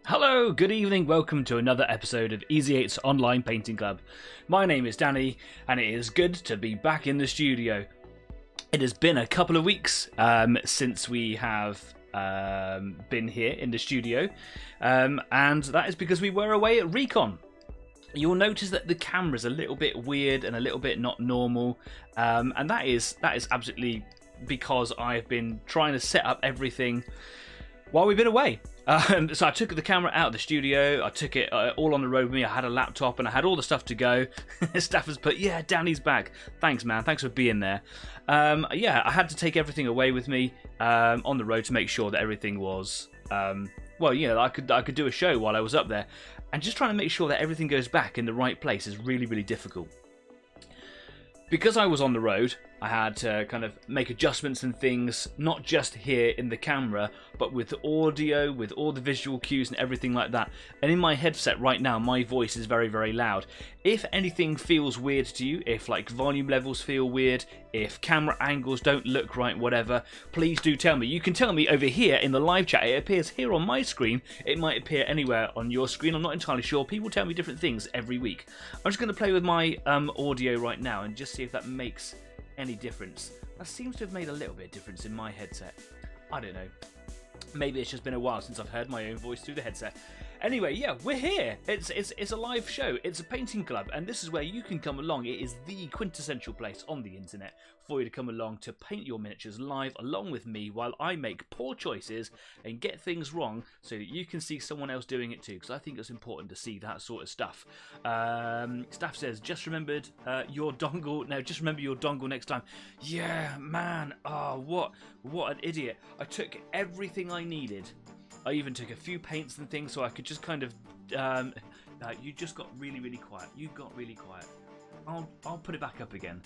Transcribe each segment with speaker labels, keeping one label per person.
Speaker 1: Hello, good evening, welcome to another episode of Easy8's Online Painting Club. My name is Danny, and it is good to be back in the studio. It has been a couple of weeks since we have been here in the studio, and that is because we were away at Recon. You'll notice that the camera's a little bit weird and a little bit not normal, and that is absolutely because I've been trying to set up everything while we've been away. So I took the camera out of the studio, I took it all on the road with me, I had a laptop and I had all the stuff to go. Staff has put, yeah, Danny's back. Thanks, man, thanks for being there. Yeah, I had to take everything away with me on the road to make sure that everything was, well, you know, I could do a show while I was up there. And just trying to make sure that everything goes back in the right place is really, really difficult. Because I was on the road, I had to kind of make adjustments and things, not just here in the camera, but with the audio, with all the visual cues and everything like that. And in my headset right now, my voice is very, very loud. If anything feels weird to you, if like volume levels feel weird, if camera angles don't look right, whatever, please do tell me. You can tell me over here in the live chat. It appears here on my screen. It might appear anywhere on your screen. I'm not entirely sure. People tell me different things every week. I'm just going to play with my audio right now and just see if that makes any difference. That seems to have made a little bit of difference in my headset. I don't know. Maybe it's just been a while since I've heard my own voice through the headset. Anyway, yeah, we're here. It's a live show. It's a painting club, and this is where you can come along. It is the quintessential place on the internet for you to come along to paint your miniatures live along with me while I make poor choices and get things wrong so that you can see someone else doing it too, because I think it's important to see that sort of stuff. Staff says, just remembered your dongle. No, just remember your dongle next time. Yeah, man. Oh, what an idiot. I took everything I needed. I even took a few paints and things so I could just kind of... you just got really, really quiet. You got really quiet. I'll put it back up again.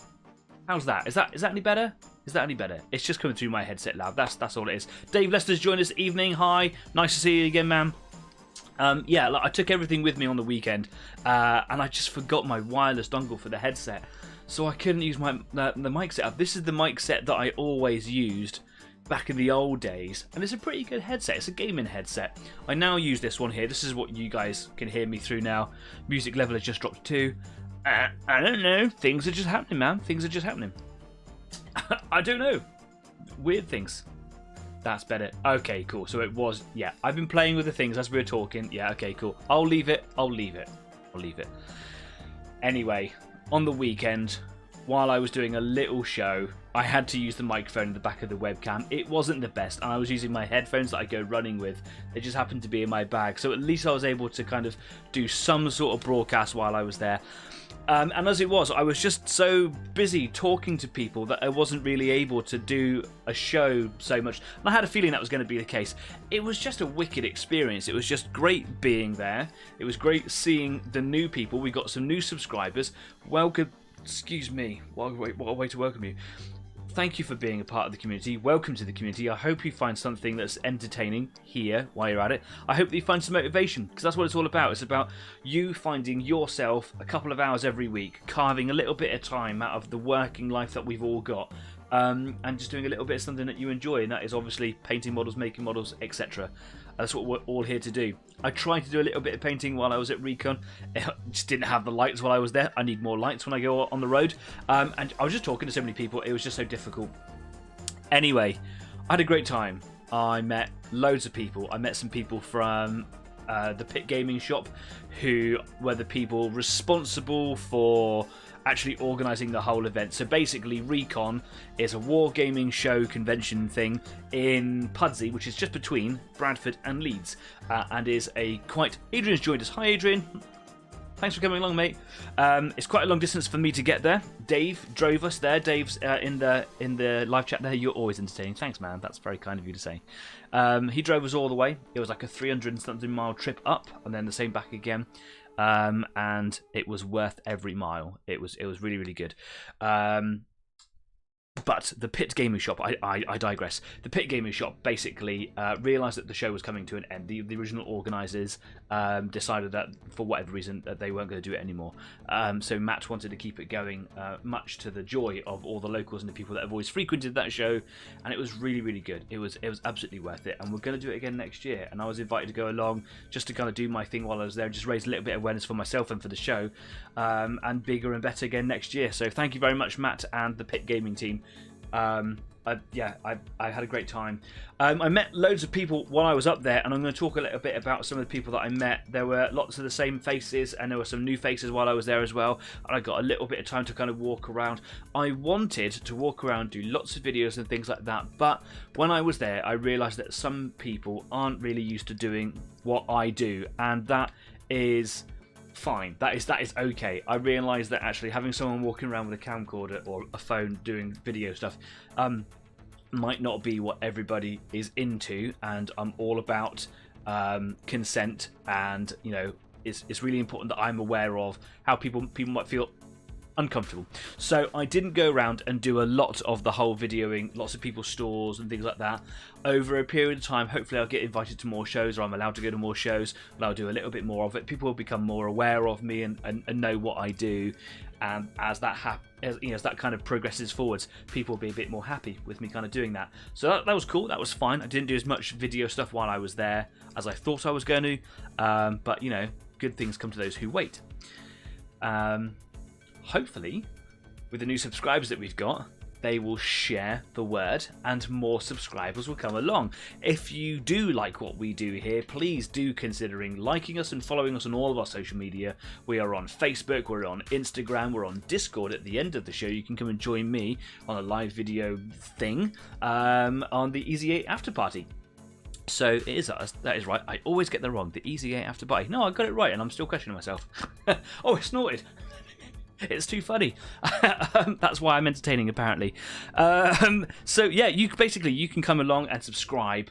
Speaker 1: How's that? Is that any better? Is that any better? It's just coming through my headset loud. That's all it is. Dave Lester's joined us evening. Hi. Nice to see you again, man. Yeah, like, I took everything with me on the weekend, and I just forgot my wireless dongle for the headset, so I couldn't use my the mic setup. This is the mic set that I always used back in the old days, and it's a pretty good headset. It's a gaming headset. I now use this one here. This is what you guys can hear me through now. Music level has just dropped to 2. I don't know. Things are just happening, man. Things are just happening. I don't know. Weird things. That's better. Okay, cool. So it was, yeah. I've been playing with the things as we were talking. Yeah, okay, cool. I'll leave it. Anyway, on the weekend, while I was doing a little show, I had to use the microphone in the back of the webcam. It wasn't the best, and I was using my headphones that I go running with. They just happened to be in my bag, so at least I was able to kind of do some sort of broadcast while I was there. And as it was, I was just so busy talking to people that I wasn't really able to do a show so much. And I had a feeling that was going to be the case. It was just a wicked experience. It was just great being there. It was great seeing the new people. We got some new subscribers. Welcome. Excuse me. What a way to welcome you. Thank you for being a part of the community. Welcome to the community. I hope you find something that's entertaining here while you're at it. I hope that you find some motivation, because that's what it's all about. It's about you finding yourself a couple of hours every week, carving a little bit of time out of the working life that we've all got, and just doing a little bit of something that you enjoy, and that is obviously painting models, making models, etc. That's what we're all here to do. I tried to do a little bit of painting while I was at Recon. I just didn't have the lights while I was there. I need more lights when I go on the road. And I was just talking to so many people. It was just so difficult. Anyway, I had a great time. I met loads of people. I met some people from the Pit Gaming shop who were the people responsible for actually organising the whole event. So basically, Recon is a wargaming show convention thing in Pudsey, which is just between Bradford and Leeds, and is a quite... Adrian's joined us. Hi, Adrian. Thanks for coming along, mate. It's quite a long distance for me to get there. Dave drove us there. Dave's in the live chat there. You're always entertaining. Thanks, man. That's very kind of you to say. He drove us all the way. It was like a 300 and something mile trip up, and then the same back again. And it was worth every mile. It was really, really good. But the Pit Gaming Shop, I digress. The Pit Gaming Shop basically realised that the show was coming to an end. The original organisers decided that, for whatever reason, that they weren't going to do it anymore. So Matt wanted to keep it going, much to the joy of all the locals and the people that have always frequented that show. And it was really, really good. It was absolutely worth it. And we're going to do it again next year. And I was invited to go along just to kind of do my thing while I was there, just raise a little bit of awareness for myself and for the show, and bigger and better again next year. So thank you very much, Matt and the Pit Gaming team. I had a great time. I met loads of people while I was up there, and I'm going to talk a little bit about some of the people that I met. There were lots of the same faces, and there were some new faces while I was there as well, and I got a little bit of time to kind of walk around. I wanted to walk around, do lots of videos and things like that, but when I was there, I realised that some people aren't really used to doing what I do, and that is fine. That is okay. I realised that actually having someone walking around with a camcorder or a phone doing video stuff might not be what everybody is into, and I'm all about consent, and you know, it's really important that I'm aware of how people might feel uncomfortable. So I didn't go around and do a lot of the whole videoing, lots of people's stores and things like that. Over a period of time, hopefully I'll get invited to more shows, or I'm allowed to go to more shows, and I'll do a little bit more of it. People will become more aware of me and know what I do. And as that as that kind of progresses forwards, people will be a bit more happy with me kind of doing that. So that was cool. That was fine. I didn't do as much video stuff while I was there as I thought I was going to. But you know, good things come to those who wait. Hopefully, with the new subscribers that we've got, they will share the word and more subscribers will come along. If you do like what we do here, please do considering liking us and following us on all of our social media. We are on Facebook, we're on Instagram, we're on Discord. At the end of the show, you can come and join me on a live video thing on the Easy 8 After Party. So it is that is right. I always get that wrong. The Easy 8 After Party. No, I got it right, and I'm still questioning myself. Oh, it snorted. It's too funny. That's why I'm entertaining, apparently. So yeah, you can come along and subscribe,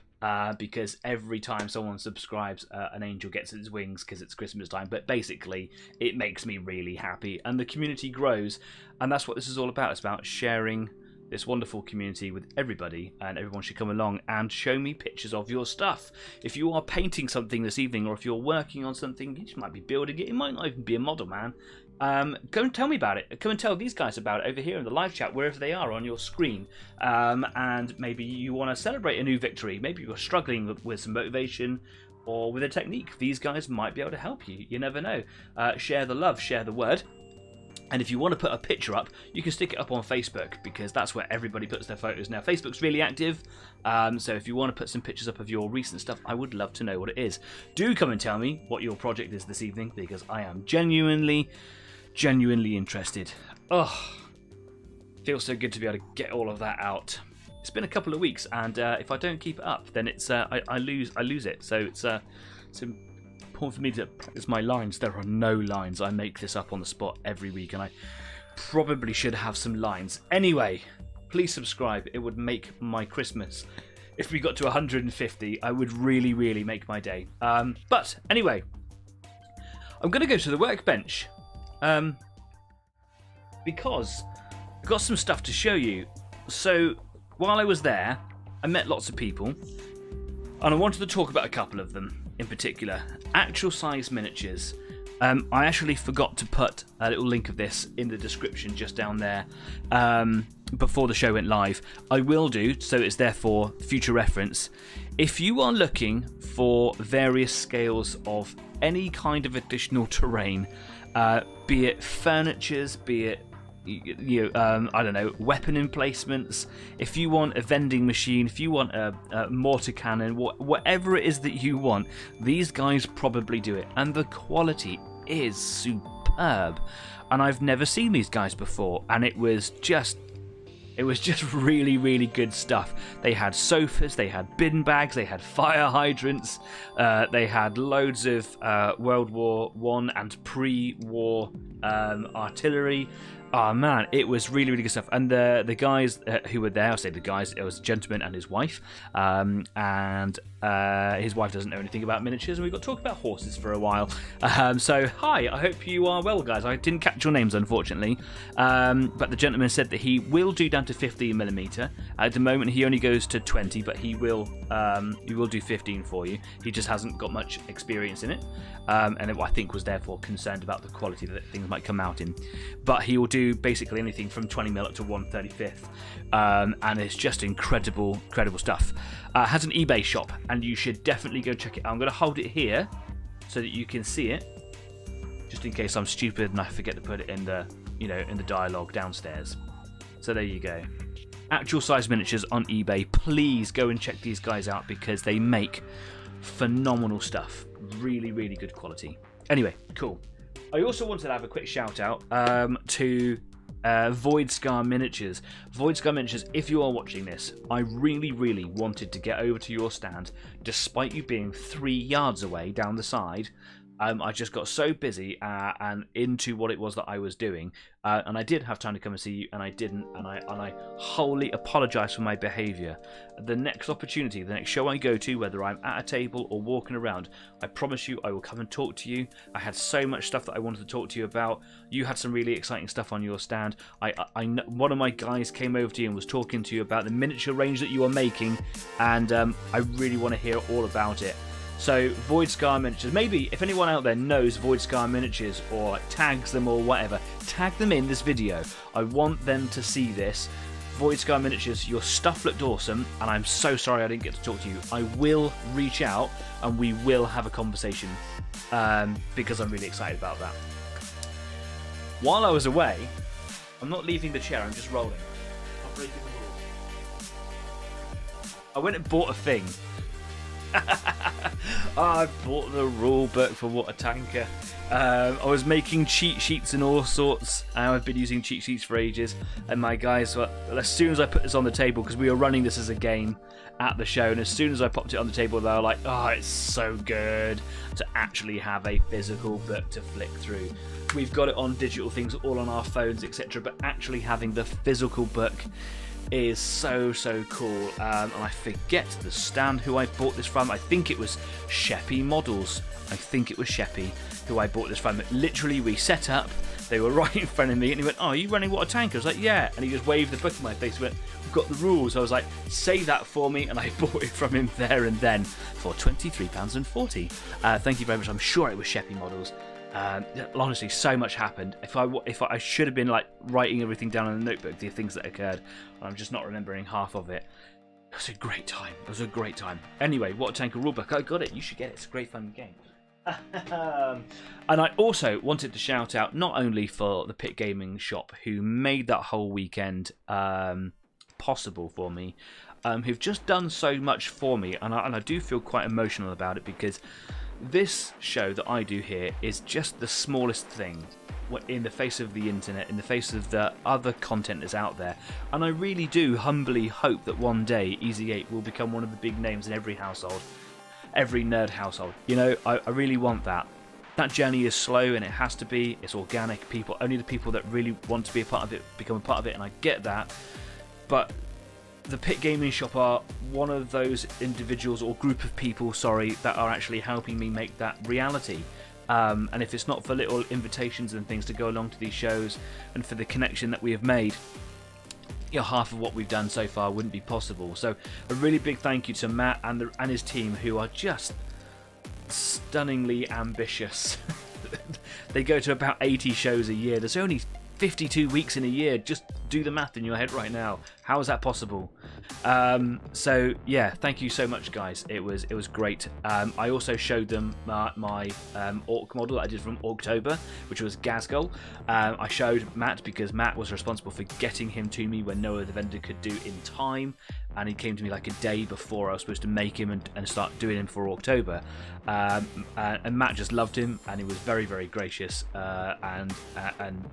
Speaker 1: because every time someone subscribes, an angel gets its wings because it's Christmas time. But basically, it makes me really happy, and the community grows, and that's what this is all about. It's about sharing this wonderful community with everybody, and everyone should come along and show me pictures of your stuff. If you are painting something this evening, or if you're working on something, you just might be building it. It might not even be a model, man. Go and tell me about it. Come and tell these guys about it over here in the live chat, wherever they are on your screen. And maybe you want to celebrate a new victory. Maybe you're struggling with some motivation or with a technique. These guys might be able to help you. You never know. Share the love, share the word. And if you want to put a picture up, you can stick it up on Facebook, because that's where everybody puts their photos now. Facebook's really active, so if you want to put some pictures up of your recent stuff, I would love to know what it is. Do come and tell me what your project is this evening, because I am genuinely interested. Oh, feels so good to be able to get all of that out. It's been a couple of weeks, and if I don't keep it up, then it's I lose it. So it's important for me to practice my lines. There are no lines. I make this up on the spot every week, and I probably should have some lines. Anyway, please subscribe. It would make my Christmas. If we got to 150, I would really make my day. But anyway, I'm going to go to the workbench, because I've got some stuff to show you. So while I was there, I met lots of people, and I wanted to talk about a couple of them in particular. Actual size miniatures. I actually forgot to put a little link of this in the description just down there before the show went live. I will do, so it's there for future reference. If you are looking for various scales of any kind of additional terrain, be it furnitures, be it I don't know, weapon emplacements, if you want a vending machine, if you want a mortar cannon, whatever it is that you want, these guys probably do it, and the quality is superb. And I've never seen these guys before, and it was just really good stuff. They had sofas, they had bin bags, they had fire hydrants, they had loads of World War I and pre-war artillery. Oh man, it was really, really good stuff. And the guys who were there, I'll say the guys, it was a gentleman and his wife. And his wife doesn't know anything about miniatures, and we got to talk about horses for a while. So, hi, I hope you are well, guys. I didn't catch your names, unfortunately. But the gentleman said that he will do down to 15mm. At the moment, he only goes to 20, but he will do 15 for you. He just hasn't got much experience in it. And I think was therefore concerned about the quality that things might come out in. But he will do basically anything from 20mm up to 1/35th. And it's just incredible stuff. Has an eBay shop, and you should definitely go check it out. I'm going to hold it here so that you can see it, just in case I'm stupid and I forget to put it in the dialogue downstairs. So there you go. Actual size miniatures on eBay. Please go and check these guys out because they make phenomenal stuff. Really, really good quality. Anyway, cool. I also wanted to have a quick shout out to Void Scar Miniatures. Void Scar Miniatures, if you are watching this, I really, really wanted to get over to your stand despite you being 3 yards away down the side. I just got so busy and into what it was that I was doing, and I did have time to come and see you, and I didn't, and I wholly apologise for my behaviour. The next opportunity, the next show I go to, whether I'm at a table or walking around, I promise you I will come and talk to you. I had so much stuff that I wanted to talk to you about. You had some really exciting stuff on your stand. One of my guys came over to you and was talking to you about the miniature range that you are making, and I really want to hear all about it. So, Void Scar Miniatures, maybe if anyone out there knows Void Scar Miniatures or like tags them or whatever, tag them in this video. I want them to see this. Void Scar Miniatures, your stuff looked awesome, and I'm so sorry I didn't get to talk to you. I will reach out and we will have a conversation because I'm really excited about that. While I was away, I'm not leaving the chair, I'm just rolling. I'm breaking the rules. I went and bought a thing. I bought the rule book for Water Tanker. I was making cheat sheets and all sorts. I've been using cheat sheets for ages, and my guys were, as soon as I put this on the table, because we were running this as a game at the show, and as soon as I popped it on the table, they were like, oh, it's so good to actually have a physical book to flick through. We've got it on digital things all on our phones, etc., but actually having the physical book is so cool. And I forget the stand who I bought this from. I think it was Sheppy Models. Who I bought this from. Literally, we set up, they were right in front of me, and he went, oh, are you running Water Tanker? I was like, yeah. And he just waved the book in my face and went, we've got the rules. I was like, save that for me, and I bought it from him there and then for £23.40. Thank you very much. I'm sure it was Sheppy Models. Honestly, so much happened. If I should have been like writing everything down in a notebook, the things that occurred, I'm just not remembering half of it. It was a great time. Anyway, Water Tanker rulebook, I got it. You should get it. It's a great fun game. And I also wanted to shout out not only for the Pit Gaming shop who made that whole weekend possible for me, who've just done so much for me, and I do feel quite emotional about it because this show that I do here is just the smallest thing in the face of the internet, in the face of the other content that's out there, and I really do humbly hope that one day Easy 8 will become one of the big names in every household, every nerd household. You know, I really want that. That journey is slow and it has to be. It's organic. Only the people that really want to be a part of it become a part of it, and I get that. But the Pit Gaming Shop are one of those individuals or group of people, that are actually helping me make that reality. And if it's not for little invitations and things to go along to these shows and for the connection that we have made, half of what we've done so far wouldn't be possible. So a really big thank you to Matt and his team, who are just stunningly ambitious. They go to about 80 shows a year. There's only 52 weeks in a year. Just do the math in your head right now. How is that possible? So yeah, thank you so much, guys. It was great. I also showed them my Orc model that I did from October, which was Gazgul. I showed Matt because Matt was responsible for getting him to me when no other vendor could do in time, and he came to me like a day before I was supposed to make him and start doing him for October. And Matt just loved him, and he was very gracious and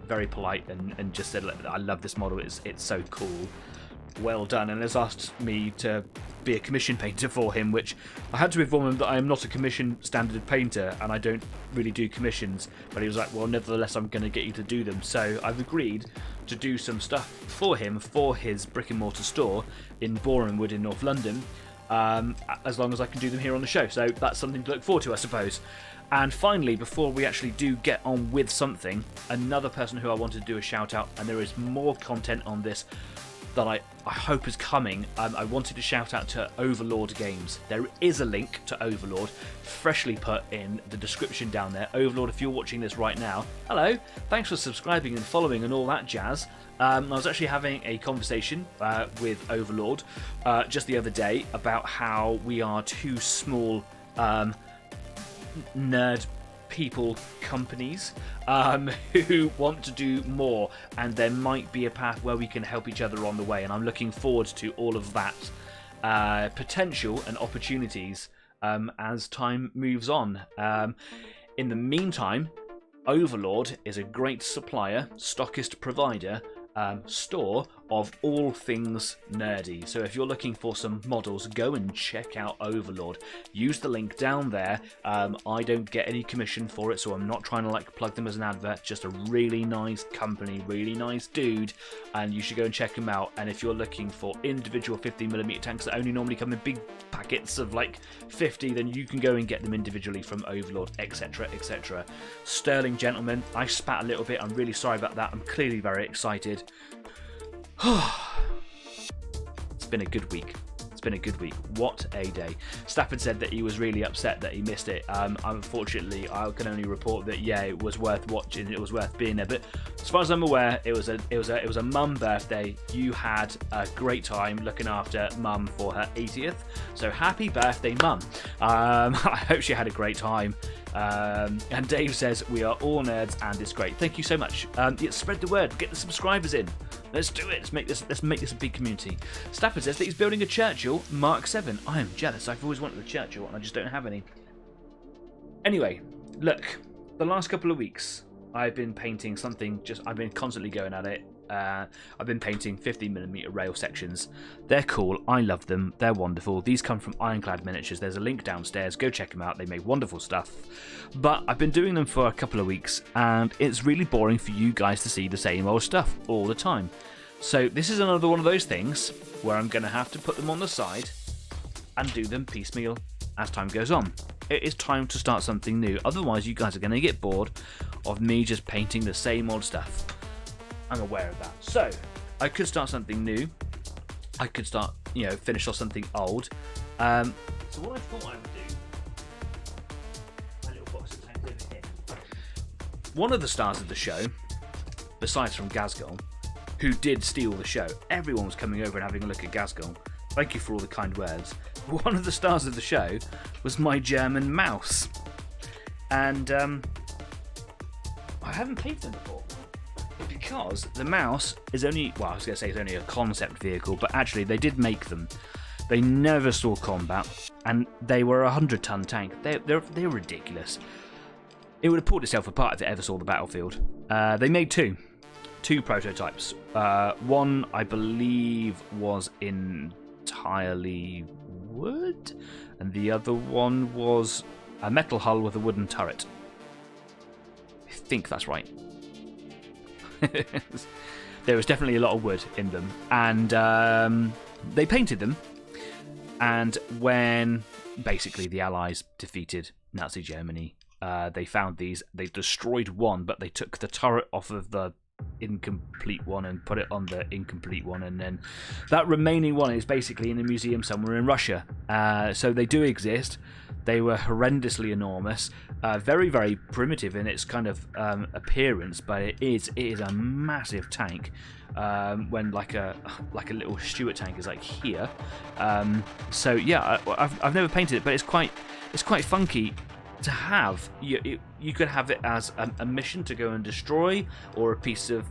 Speaker 1: very polite, and just said, I love this model, it's so cool. well done, and has asked me to be a commission painter for him, which I had to inform him that I am not a commission standard painter and I don't really do commissions, but he was like, well, nevertheless I'm going to get you to do them. So I've agreed to do some stuff for him for his brick and mortar store in Boreham Wood in North London, as long as I can do them here on the show. So that's something to look forward to, I suppose. And finally, before we actually do get on with something, another person who I wanted to do a shout out, and there is more content on this that I hope is coming. I wanted to shout out to Overlord Games. There is a link to Overlord freshly put in the description down there. Overlord, if you're watching this right now, hello, thanks for subscribing and following and all that jazz. I was actually having a conversation with Overlord just the other day about how we are two small nerd people companies who want to do more, and there might be a path where we can help each other on the way, and I'm looking forward to all of that potential and opportunities as time moves on. In the meantime, Overlord is a great supplier, stockist, provider, store of all things nerdy. So if you're looking for some models, go and check out Overlord. Use the link down there. I don't get any commission for it, so I'm not trying to like plug them as an advert. Just a really nice company, really nice dude, and you should go and check them out. And if you're looking for individual 15mm tanks that only normally come in big packets of like 50, then you can go and get them individually from Overlord, etc, etc. Sterling gentlemen, I spat a little bit, I'm really sorry about that. I'm clearly very excited. It's been a good week. It's been a good week. What a day. Stafford said that he was really upset that he missed it. Unfortunately, I can only report that yeah, it was worth watching. It was worth being there. But as far as I'm aware, it was a mum birthday. You had a great time looking after mum for her 80th. So happy birthday, mum. I hope she had a great time. And Dave says we are all nerds and it's great. Thank you so much. Spread the word. Get the subscribers in. Let's do it. Let's make this a big community. Stafford says that he's building a Churchill Mark 7. I am jealous. I've always wanted a Churchill and I just don't have any. Anyway, look. The last couple of weeks, I've been painting something. I've been constantly going at it. I've been painting 15mm rail sections. They're cool. I love them. They're wonderful. These come from Ironclad Miniatures. There's a link downstairs. Go check them out. They make wonderful stuff. But I've been doing them for a couple of weeks, and it's really boring for you guys to see the same old stuff all the time. So this is another one of those things where I'm going to have to put them on the side and do them piecemeal as time goes on. It is time to start something new. Otherwise, you guys are going to get bored of me just painting the same old stuff. I'm aware of that. So I could start something new. I could start, finish off something old. So what I thought I would do, my little box of tanks over here. One of the stars of the show, besides from Gazgol, who did steal the show, everyone was coming over and having a look at Gazgol. Thank you for all the kind words. One of the stars of the show was my German mouse, and I haven't painted them before. Because the mouse is only, well, I was going to say it's only a concept vehicle, but actually they did make them. They never saw combat, and they were a 100-ton tank. They're ridiculous. It would have pulled itself apart if it ever saw the battlefield. They made two prototypes. One, I believe, was entirely wood, and the other one was a metal hull with a wooden turret. I think that's right. There was definitely a lot of wood in them, and they painted them, and when basically the Allies defeated Nazi Germany, they found these. They destroyed one, but they took the turret off of the incomplete one and put it on the incomplete one, and then that remaining one is basically in a museum somewhere in Russia. So they do exist. They were horrendously enormous, very, very primitive in its kind of appearance, but it is a massive tank. When like a little Stuart tank is like here. So yeah, I've never painted it, but it's quite funky to have. You could have it as a mission to go and destroy, or a piece of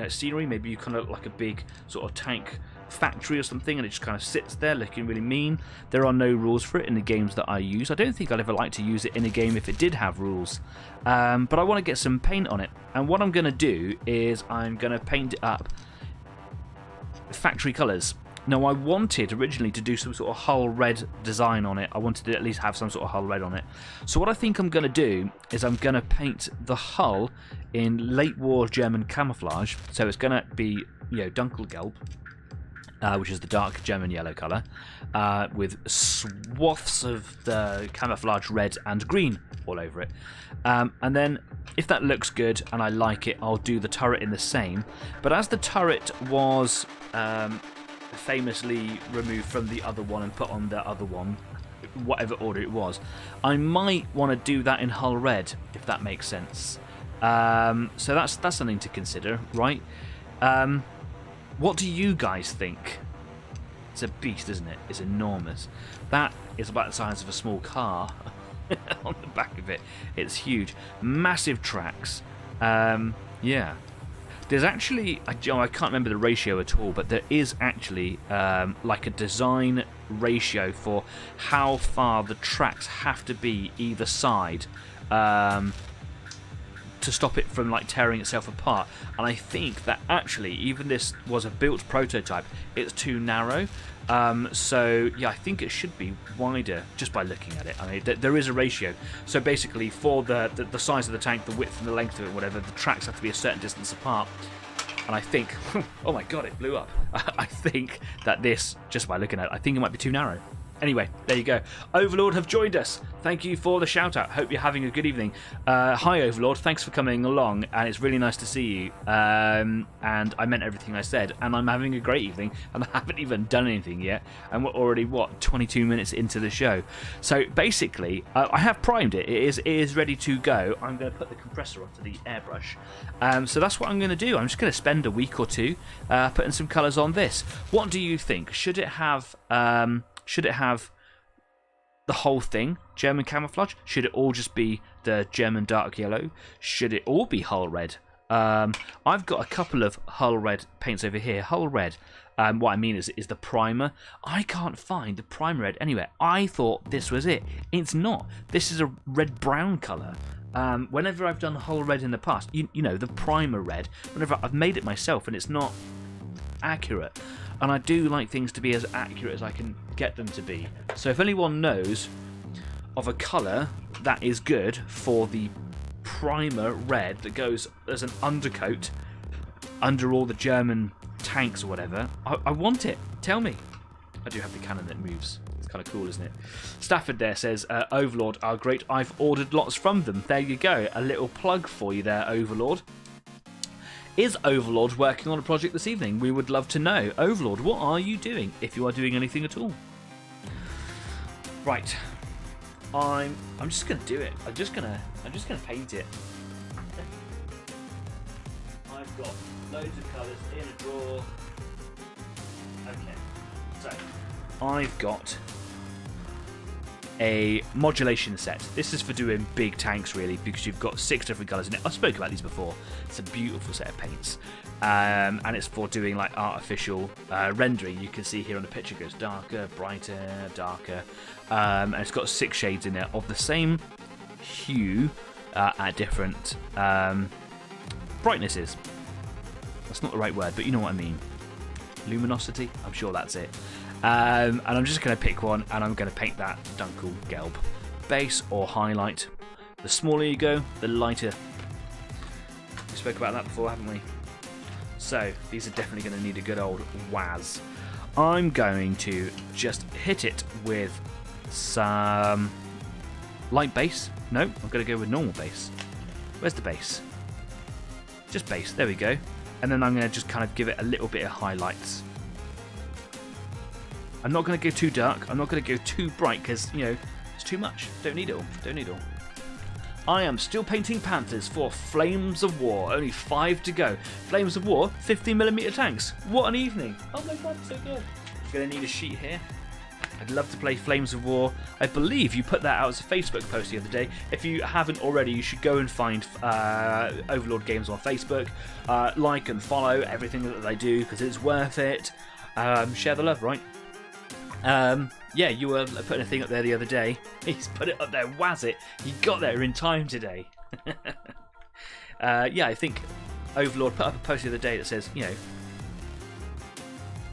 Speaker 1: scenery. Maybe you kind of like a big sort of tank factory or something, and it just kind of sits there looking really mean. There are no rules for it in the games that I use. I don't think I'd ever like to use it in a game if it did have rules, but I want to get some paint on it, and what I'm going to do is I'm going to paint it up factory colours. Now, I wanted originally to do some sort of hull red design on it. I wanted to at least have some sort of hull red on it. So what I think I'm going to do is I'm going to paint the hull in late war German camouflage. So it's going to be, Dunkelgelb, which is the dark German yellow colour, with swaths of the camouflage red and green all over it. And then if that looks good and I like it, I'll do the turret in the same. But as the turret was famously removed from the other one and put on the other one, whatever order it was, I might want to do that in hull red, if that makes sense. So that's something to consider, right? What do you guys think? It's a beast, isn't it? It's enormous. That is about the size of a small car on the back of it. It's huge. Massive tracks. Yeah. There's actually, I can't remember the ratio at all, but there is actually like a design ratio for how far the tracks have to be either side to stop it from like tearing itself apart. And I think that actually, even this was a built prototype, it's too narrow. So yeah, I think it should be wider just by looking at it. I mean, there is a ratio. So basically, for the size of the tank, the width and the length of it, whatever, the tracks have to be a certain distance apart. And I think, oh my god, it blew up. I think that this, just by looking at it, I think it might be too narrow. Anyway, there you go. Overlord have joined us. Thank you for the shout out. Hope you're having a good evening. Hi Overlord, thanks for coming along, and it's really nice to see you. And I meant everything I said, and I'm having a great evening, and I haven't even done anything yet, and we're already 22 minutes into the show. So basically, I have primed it. It is ready to go. I'm going to put the compressor onto the airbrush. So that's what I'm going to do. I'm just going to spend a week or two putting some colours on this. What do you think? Should it have the whole thing German camouflage? Should it all just be the German dark yellow? Should it all be hull red? I've got a couple of hull red paints over here. Hull red, what I mean is the primer. I can't find the primer red anywhere. I thought this was it. It's not. This is a red-brown colour. Whenever I've done hull red in the past, you know, the primer red, whenever I've made it myself and it's not accurate. And I do like things to be as accurate as I can get them to be. So if anyone knows of a colour that is good for the primer red that goes as an undercoat under all the German tanks or whatever, I want it. Tell me. I do have the cannon that moves. It's kind of cool, isn't it? Stafford there says, Overlord are great. I've ordered lots from them. There you go. A little plug for you there, Overlord. Is Overlord working on a project this evening? We would love to know. Overlord, what are you doing, if you are doing anything at all? Right. I'm just gonna do it. I'm just gonna paint it. I've got loads of colours in a drawer. Okay. So I've got a modulation set. This is for doing big tanks, really, because you've got 6 different colours in it. I've spoken about these before. It's a beautiful set of paints, and it's for doing like artificial rendering. You can see here on the picture, it goes darker, brighter, darker, and it's got 6 shades in there of the same hue at different brightnesses. That's not the right word, but you know what I mean. Luminosity? I'm sure that's it. And I'm just going to pick one, and I'm going to paint that Dunkelgelb. Base or highlight. The smaller you go, the lighter. We spoke about that before, haven't we? So, these are definitely going to need a good old waz. I'm going to just hit it with some light base. No, I'm going to go with normal base. Where's the base? Just base, there we go. And then I'm going to just kind of give it a little bit of highlights. I'm not going to go too dark. I'm not going to go too bright because, you know, it's too much. Don't need it all. Don't need it all. I am still painting Panthers for Flames of War. Only 5 to go. Flames of War, 15mm tanks. What an evening. Oh my god, so good. Going to need a sheet here. I'd love to play Flames of War. I believe you put that out as a Facebook post the other day. If you haven't already, you should go and find Overlord Games on Facebook. Like and follow everything that they do because it's worth it. Share the love, right? Yeah, you were putting a thing up there the other day. He's put it up there, waz it. He got there in time today. Yeah, I think Overlord put up a post the other day that says, you know,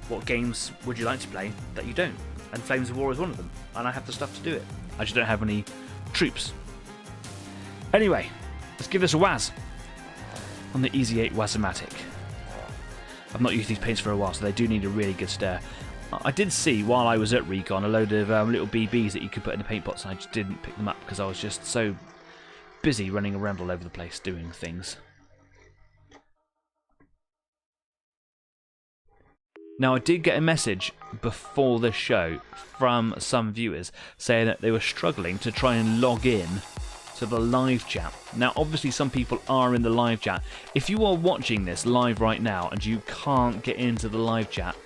Speaker 1: what games would you like to play that you don't? And Flames of War is one of them, and I have the stuff to do it. I just don't have any troops. Anyway, let's give this a waz on the Easy 8 Wazomatic. I've not used these paints for a while, so they do need a really good stir. I did see, while I was at Recon, a load of little BBs that you could put in the paint pots, and I just didn't pick them up because I was just so busy running around all over the place doing things. Now, I did get a message before the show from some viewers saying that they were struggling to try and log in to the live chat. Now, obviously, some people are in the live chat. If you are watching this live right now and you can't get into the live chat,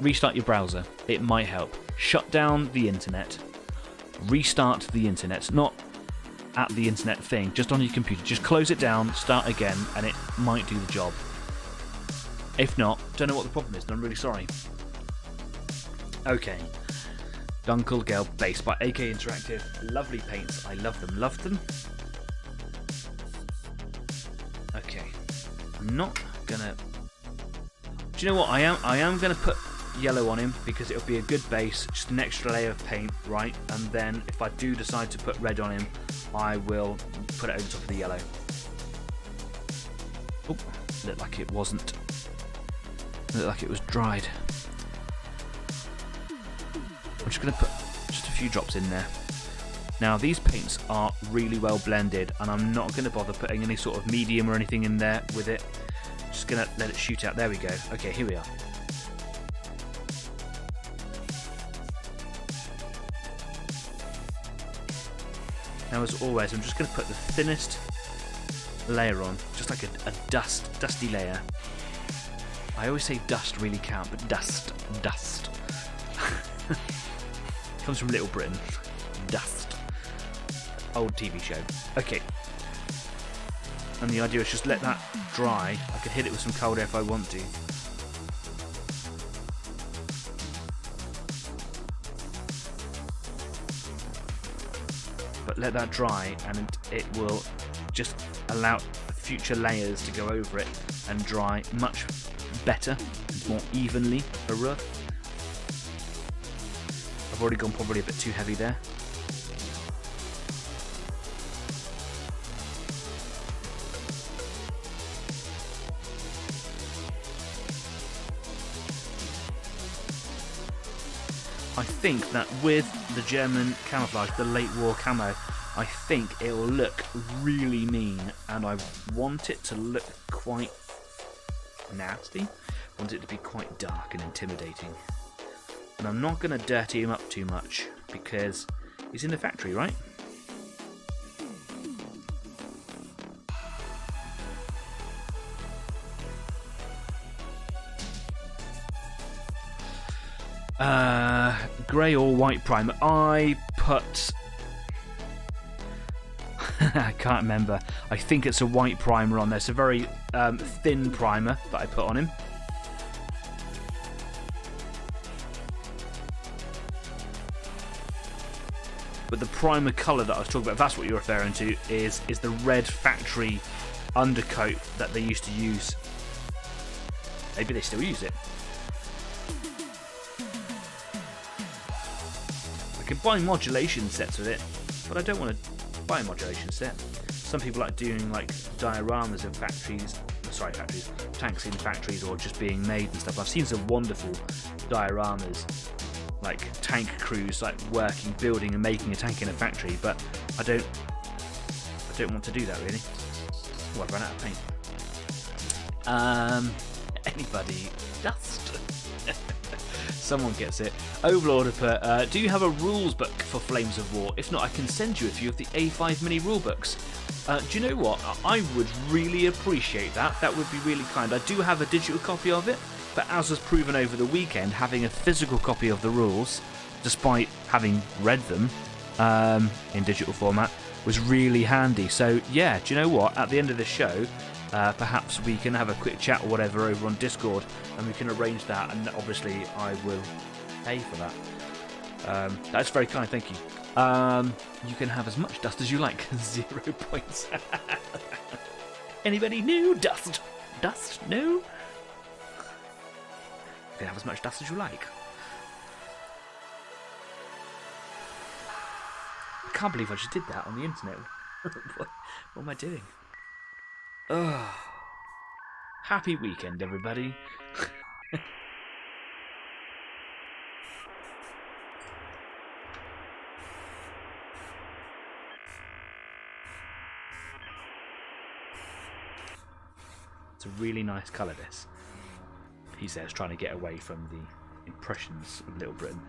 Speaker 1: restart your browser. It might help. Shut down the internet. Restart the internet. Not at the internet thing, just on your computer. Just close it down, start again, and it might do the job. If not, don't know what the problem is, and I'm really sorry. Okay. Dunkel Gale Base by AK Interactive. Lovely paints. I love them. Love them. Okay. I'm not gonna... Do you know what? I am gonna put yellow on him because it'll be a good base, just an extra layer of paint, right? And then if I do decide to put red on him, I will put it over top of the yellow. Oh, looked like it wasn't. Looked like it was dried. I'm just going to put just a few drops in there. Now, these paints are really well blended, and I'm not going to bother putting any sort of medium or anything in there with it. Just going to let it shoot out. There we go. Okay, here we are. Now, as always, I'm just going to put the thinnest layer on, just like a dusty layer. I always say dust really count, but dust. Comes from Little Britain. Dust. Old TV show. Okay. And the idea is just let that dry. I could hit it with some cold air if I want to. But let that dry, and it will just allow future layers to go over it and dry much better, more evenly. I've already gone probably a bit too heavy there. I think that with the German camouflage, the late war camo, I think it will look really mean, and I want it to look quite nasty. I want it to be quite dark and intimidating. And I'm not going to dirty him up too much because he's in the factory, right? Grey or white primer? I put... I can't remember. I think it's a white primer on there. It's a very thin primer that I put on him. But the primer colour that I was talking about, if that's what you're referring to, is the red factory undercoat that they used to use. Maybe they still use it. I could buy modulation sets with it, but I don't want to buy a modulation set. Some people like doing like dioramas of tanks in factories or just being made and stuff. I've seen some wonderful dioramas, like tank crews like working, building and making a tank in a factory, but I don't want to do that really. Oh, I've run out of paint. Anybody? Dust. Someone gets it. Overlord put, do you have a rules book for Flames of War? If not, I can send you a few of the A5 mini rulebooks. Do you know what? I would really appreciate that. That would be really kind. I do have a digital copy of it, but as was proven over the weekend, having a physical copy of the rules, despite having read them in digital format, was really handy. So yeah, do you know what? At the end of the show, perhaps we can have a quick chat or whatever over on Discord, and we can arrange that, and obviously I will pay for that. That's very kind, thank you. You can have as much dust as you like. 0 points. Anybody new? Dust? No? Okay, can have as much dust as you like. I can't believe I just did that on the internet. What am I doing? Oh, happy weekend, everybody. It's a really nice colour, this. He says, trying to get away from the impressions of Little Britain.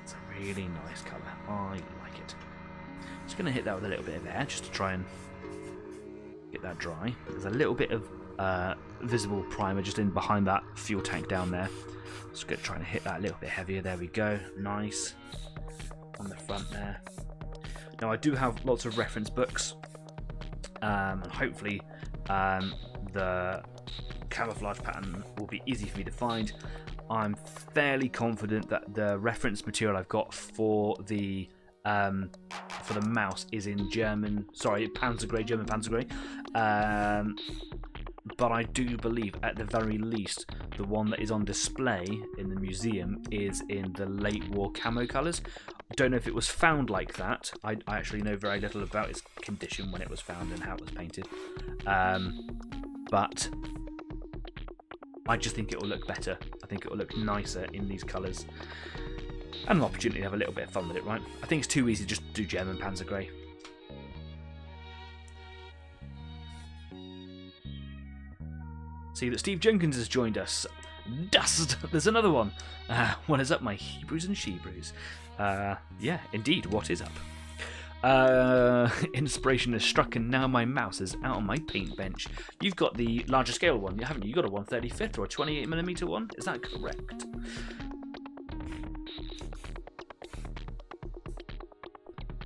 Speaker 1: It's a really nice colour. I like it. Just going to hit that with a little bit of air, just to try and get that dry. There's a little bit of visible primer just in behind that fuel tank down there. Just going to try and hit that a little bit heavier. There we go. Nice. On the front there. Now I do have lots of reference books, and hopefully the camouflage pattern will be easy for me to find. I'm fairly confident that the reference material I've got for the mouse is in German. Sorry, Panzergrey, German Panzergrey. But I do believe, at the very least, the one that is on display in the museum is in the late war camo colours. I don't know if it was found like that. I actually know very little about its condition when it was found and how it was painted. But I just think it will look better. I think it will look nicer in these colours. And an opportunity to have a little bit of fun with it, right? I think it's too easy just to do German Panzergrey. See that Steve Jenkins has joined us. Dust! There's another one. What is up, my Hebrews and Shebrews? Yeah, indeed, what is up? Inspiration has struck and now my mouse is out on my paint bench. You've got the larger scale one, haven't you? You've got a 1/35 or a 28mm one? Is that correct?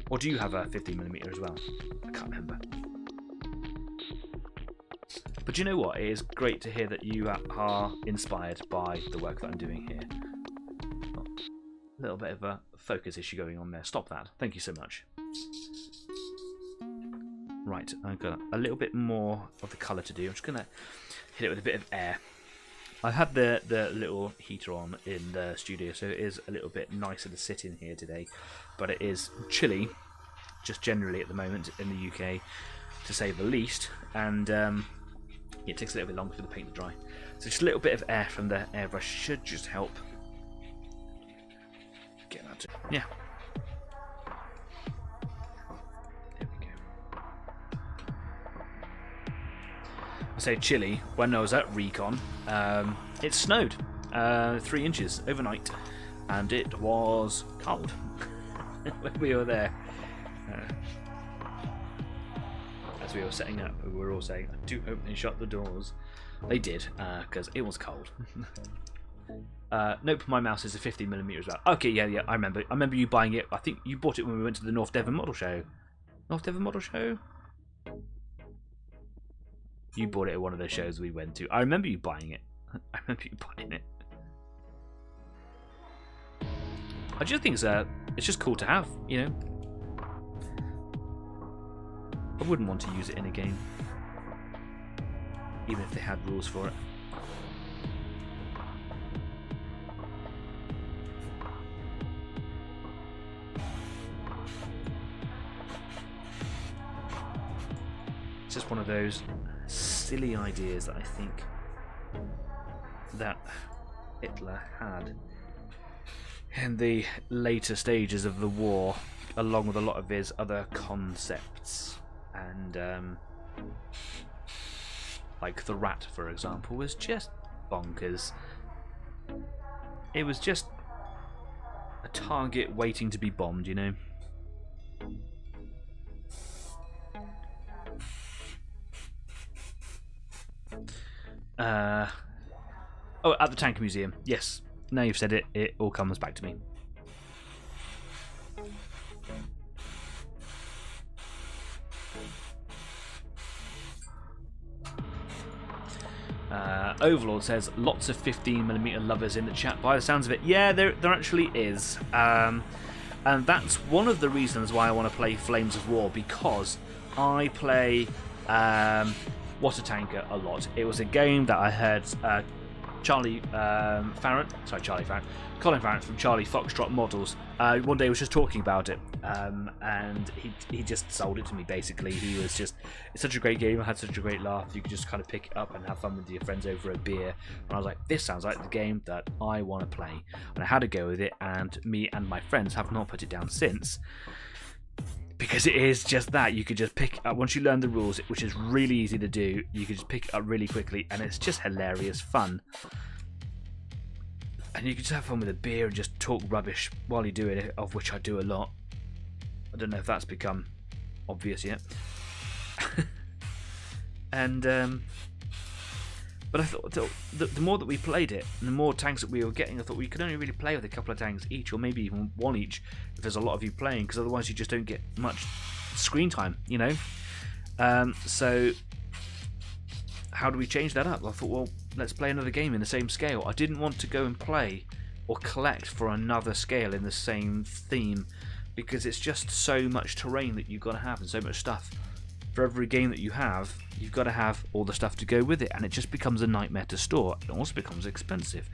Speaker 1: Or do you have a 50mm as well? I can't remember. But you know what? It is great to hear that you are inspired by the work that I'm doing here. Oh, a little bit of a focus issue going on there. Stop that. Thank you so much. Right, I've got a little bit more of the colour to do. I'm just going to hit it with a bit of air. I've had the little heater on in the studio, so it is a little bit nicer to sit in here today. But it is chilly, just generally at the moment in the UK, to say the least. And it takes a little bit longer for the paint to dry. So just a little bit of air from the airbrush should just help get that to... Yeah. There we go. I say chilly. When I was at Recon, it snowed 3 inches overnight. And it was cold when we were there. As we were setting up, we were all saying, I do hope they shut the doors. They did, because it was cold. Nope, my mouse is a 50mm as well. Okay, yeah, I remember. I remember you buying it. I think you bought it when we went to the North Devon Model Show. North Devon Model Show? You bought it at one of the shows we went to. I remember you buying it. I remember you buying it. I just think it's just cool to have, you know. I wouldn't want to use it in a game, even if they had rules for it. It's just one of those silly ideas that I think that Hitler had in the later stages of the war, along with a lot of his other concepts. And like the rat, for example, was just bonkers. It was just a target waiting to be bombed, you know. Oh, at the Tank Museum. Yes. Now you've said it, it all comes back to me. Overlord says lots of 15mm lovers in the chat. By the sounds of it, yeah, there actually is. And that's one of the reasons why I want to play Flames of War, because I play Water Tanker a lot. It was a game that I heard Colin Farrant from Charlie Foxtrot Models one day was just talking about it, and he just sold it to me. Basically, he was just, it's such a great game, I had such a great laugh, you could just kind of pick it up and have fun with your friends over a beer, and I was like, this sounds like the game that I want to play, and I had to go with it, and me and my friends have not put it down since, because it is just that. You could just pick it up once you learn the rules, which is really easy to do. You could just pick it up really quickly, and it's just hilarious fun. And you can just have fun with a beer and just talk rubbish while you do it, of which I do a lot. I don't know if that's become obvious yet. And but I thought the more that we played it, and the more tanks that we were getting, I thought we could only really play with a couple of tanks each, or maybe even one each, if there's a lot of you playing, because otherwise you just don't get much screen time, you know. So how do we change that up? I thought, well, let's play another game in the same scale. I didn't want to go and play or collect for another scale in the same theme, because it's just so much terrain that you've got to have, and so much stuff. For every game that you have, you've got to have all the stuff to go with it, and it just becomes a nightmare to store. It also becomes expensive.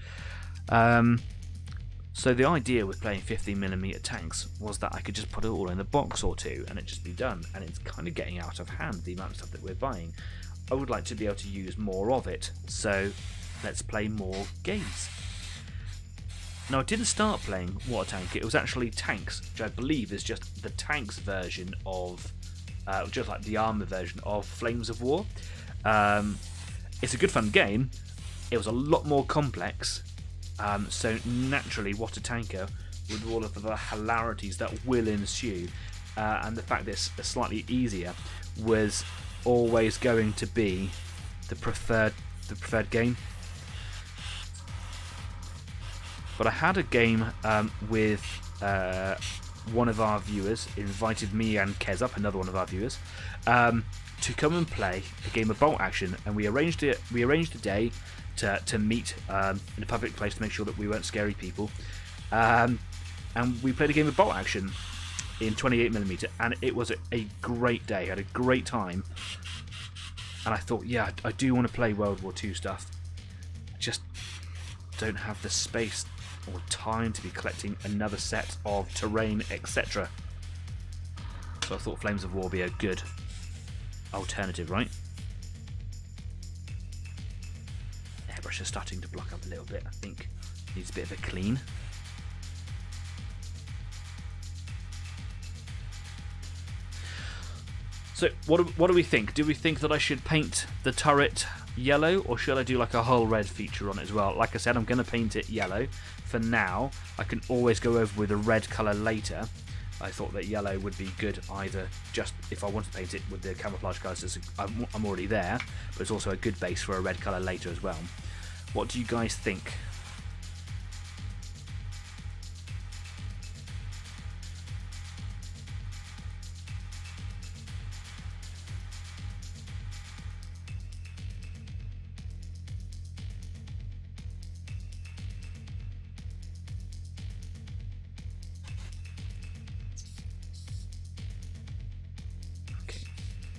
Speaker 1: So the idea with playing 15mm tanks was that I could just put it all in a box or two and it just be done, and it's kind of getting out of hand, the amount of stuff that we're buying. I would like to be able to use more of it, so let's play more games. Now, I didn't start playing Water Tank, it was actually Tanks, which I believe is just the Tanks version of, just like the armour version of Flames of War. It's a good fun game. It was a lot more complex, so naturally Water Tanker, with all of the hilarities that will ensue, and the fact that it's slightly easier, was always going to be the preferred game. But I had a game with one of our viewers, invited me and Kez up, another one of our viewers, to come and play a game of Bolt Action, and we arranged a day to meet in a public place to make sure that we weren't scary people, and we played a game of Bolt Action in 28mm, and it was a great day. I had a great time, and I thought, yeah, I do want to play World War II stuff. I just don't have the space or time to be collecting another set of terrain, etc. So I thought Flames of War would be a good alternative, right? Airbrush is starting to block up a little bit. I think it needs a bit of a clean. So what do we think? Do we think that I should paint the turret yellow, or should I do like a whole red feature on it as well? Like I said, I'm going to paint it yellow for now. I can always go over with a red colour later. I thought that yellow would be good either just if I want to paint it with the camouflage colours. I'm already there, but it's also a good base for a red colour later as well. What do you guys think?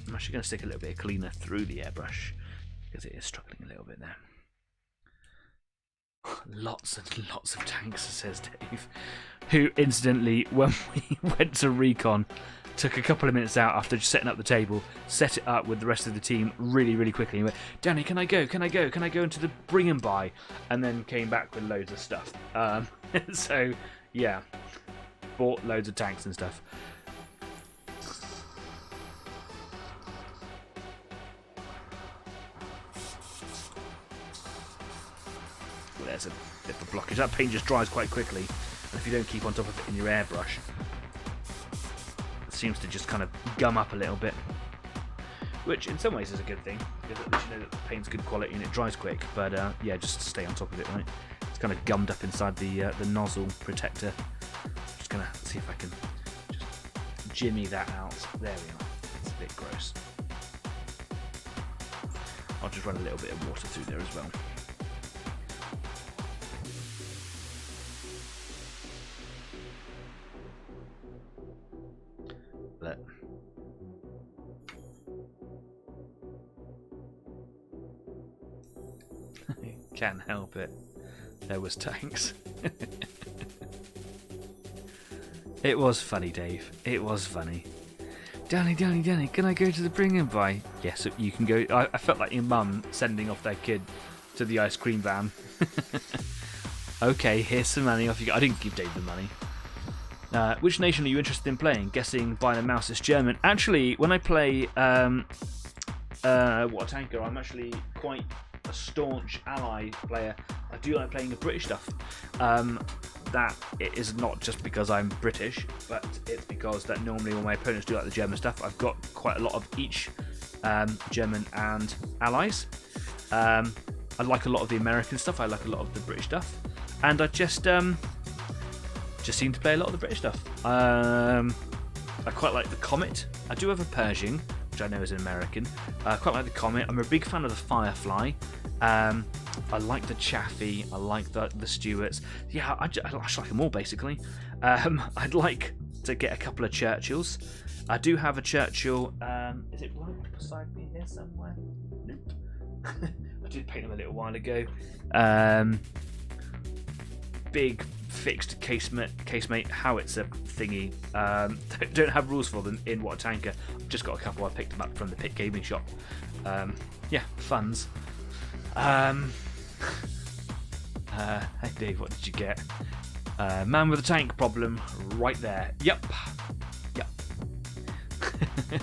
Speaker 1: I'm actually going to stick a little bit of cleaner through the airbrush because it is struggling a little bit there. Lots and lots of tanks, says Dave, who incidentally, when we went to Recon, took a couple of minutes out after just setting up the table, set it up with the rest of the team really quickly, and went, Danny, can I go into the bring and buy, and then came back with loads of stuff. So yeah, bought loads of tanks and stuff. There's a bit of a blockage. That paint just dries quite quickly, and if you don't keep on top of it in your airbrush, it seems to just kind of gum up a little bit, which in some ways is a good thing, because at least you know that the paint's good quality and it dries quick. But yeah, just stay on top of it, right? It's kind of gummed up inside the nozzle protector. Just gonna see if I can just jimmy that out. There we are. It's a bit gross. I'll just run a little bit of water through there as well. Can't help it. There was tanks. It was funny, Dave. It was funny. Danny, can I go to the bring and buy? Yes, you can go. I felt like your mum sending off their kid to the ice cream van. Okay, here's some money. Off you go. I didn't give Dave the money. Which nation are you interested in playing? Guessing by the mouse it's German. Actually, when I play What a Tanker, I'm actually quite a staunch ally player. I do like playing the British stuff. That it is not just because I'm British, but it's because that normally when my opponents do like the German stuff, I've got quite a lot of each German and allies. I like a lot of the American stuff. I like a lot of the British stuff, and I just seem to play a lot of the British stuff. I quite like the Comet. I do have a Pershing, which I know is an American. I quite like the Comet. I'm a big fan of the Firefly. I like the Chaffee. I like the Stuarts. Yeah, I just like them all basically. I'd like to get a couple of Churchills. I do have a Churchill. Is it right beside me here somewhere? Nope. I did paint them a little while ago. Big fixed casemate howitzer thingy. Don't have rules for them in What a Tanker. I've just got a couple. I picked them up from the Pit Gaming Shop. Yeah, funds. Hey Dave, what did you get? Man with a tank problem right there. Yep.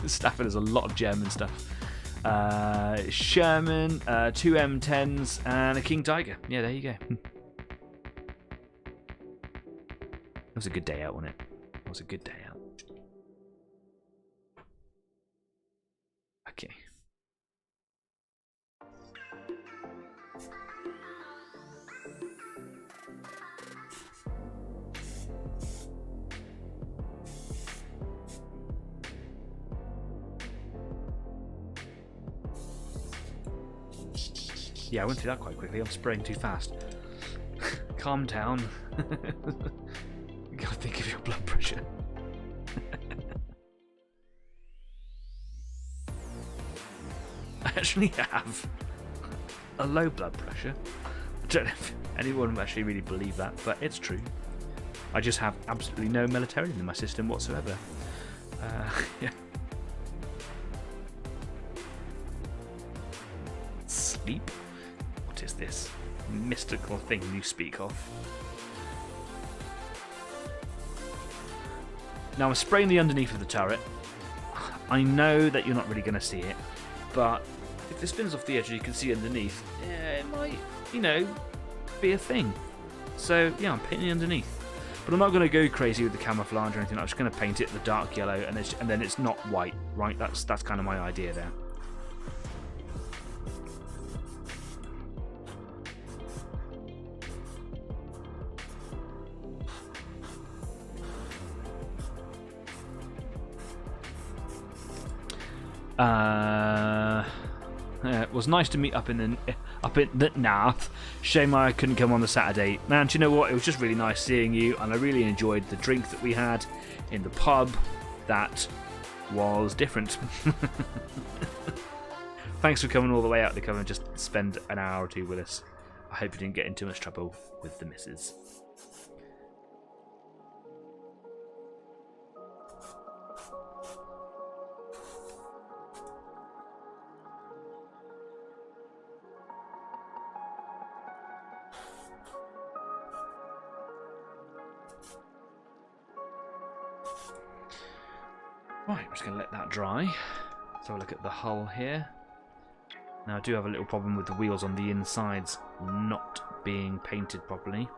Speaker 1: Stafford has a lot of German stuff. Sherman, 2 M10s, and a King Tiger. Yeah, there you go. It was a good day out, wasn't it? It was a good day out. Okay. Yeah, I went through that quite quickly. I'm spraying too fast. Calm down. You gotta think of your blood pressure. I actually have a low blood pressure. I don't know if anyone would actually really believe that, but it's true. I just have absolutely no melatonin in my system whatsoever. Yeah. Sleep? What is this mystical thing you speak of? Now I'm spraying the underneath of the turret. I know that you're not really going to see it, but if it spins off the edge and you can see underneath, it might, be a thing. So yeah, I'm painting underneath. But I'm not going to go crazy with the camouflage or anything. I'm just going to paint it the dark yellow, and then it's not white, right? That's kind of my idea there. It was nice to meet up in the north. Shame I couldn't come on the Saturday. Man, do you know what? It was just really nice seeing you, and I really enjoyed the drink that we had in the pub. That was different. Thanks for coming all the way out to come and just spend an hour or two with us. I hope you didn't get in too much trouble with the missus. Right, I'm just going to let that dry. Let's have a look at the hull here. Now I do have a little problem with the wheels on the insides not being painted properly.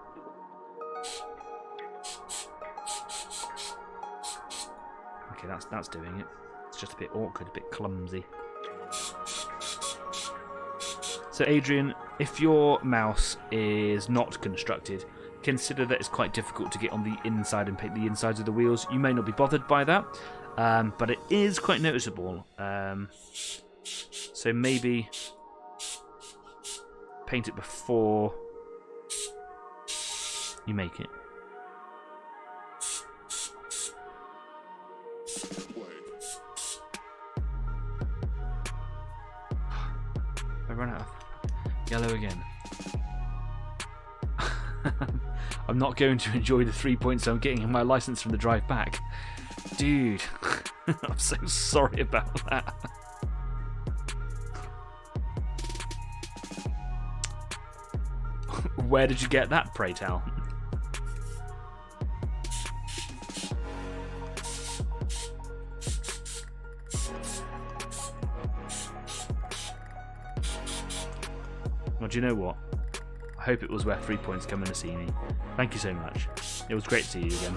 Speaker 1: Okay, that's doing it. It's just a bit awkward, a bit clumsy. So Adrian, if your mouse is not constructed, consider that it's quite difficult to get on the inside and paint the insides of the wheels. You may not be bothered by that. But it is quite noticeable, so maybe paint it before you make it. I run out of yellow again. I'm not going to enjoy the 3 points I'm getting in my license from the drive back. Dude, I'm so sorry about that. Where did you get that, pray tell? Well, do you know what? I hope it was worth 3 points coming to see me. Thank you so much. It was great to see you again.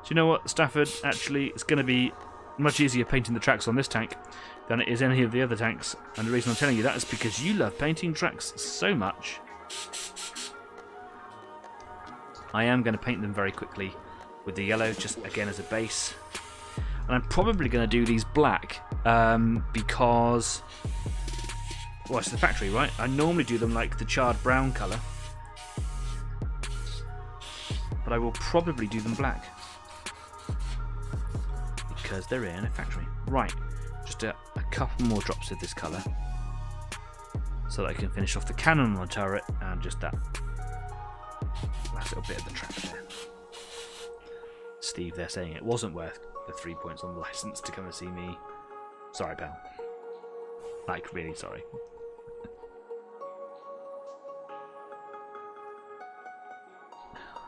Speaker 1: Do you know what, Stafford? Actually, it's going to be much easier painting the tracks on this tank than it is any of the other tanks. And the reason I'm telling you that is because you love painting tracks so much. I am going to paint them very quickly with the yellow, just again as a base. And I'm probably going to do these black because... well, it's the factory, right? I normally do them like the charred brown colour. But I will probably do them black. Because they're in a factory. Right, just a couple more drops of this colour so that I can finish off the cannon on the turret and just that last little bit of the track there. Steve, they're saying it wasn't worth the 3 points on the license to come and see me. Sorry, pal. Like, really sorry.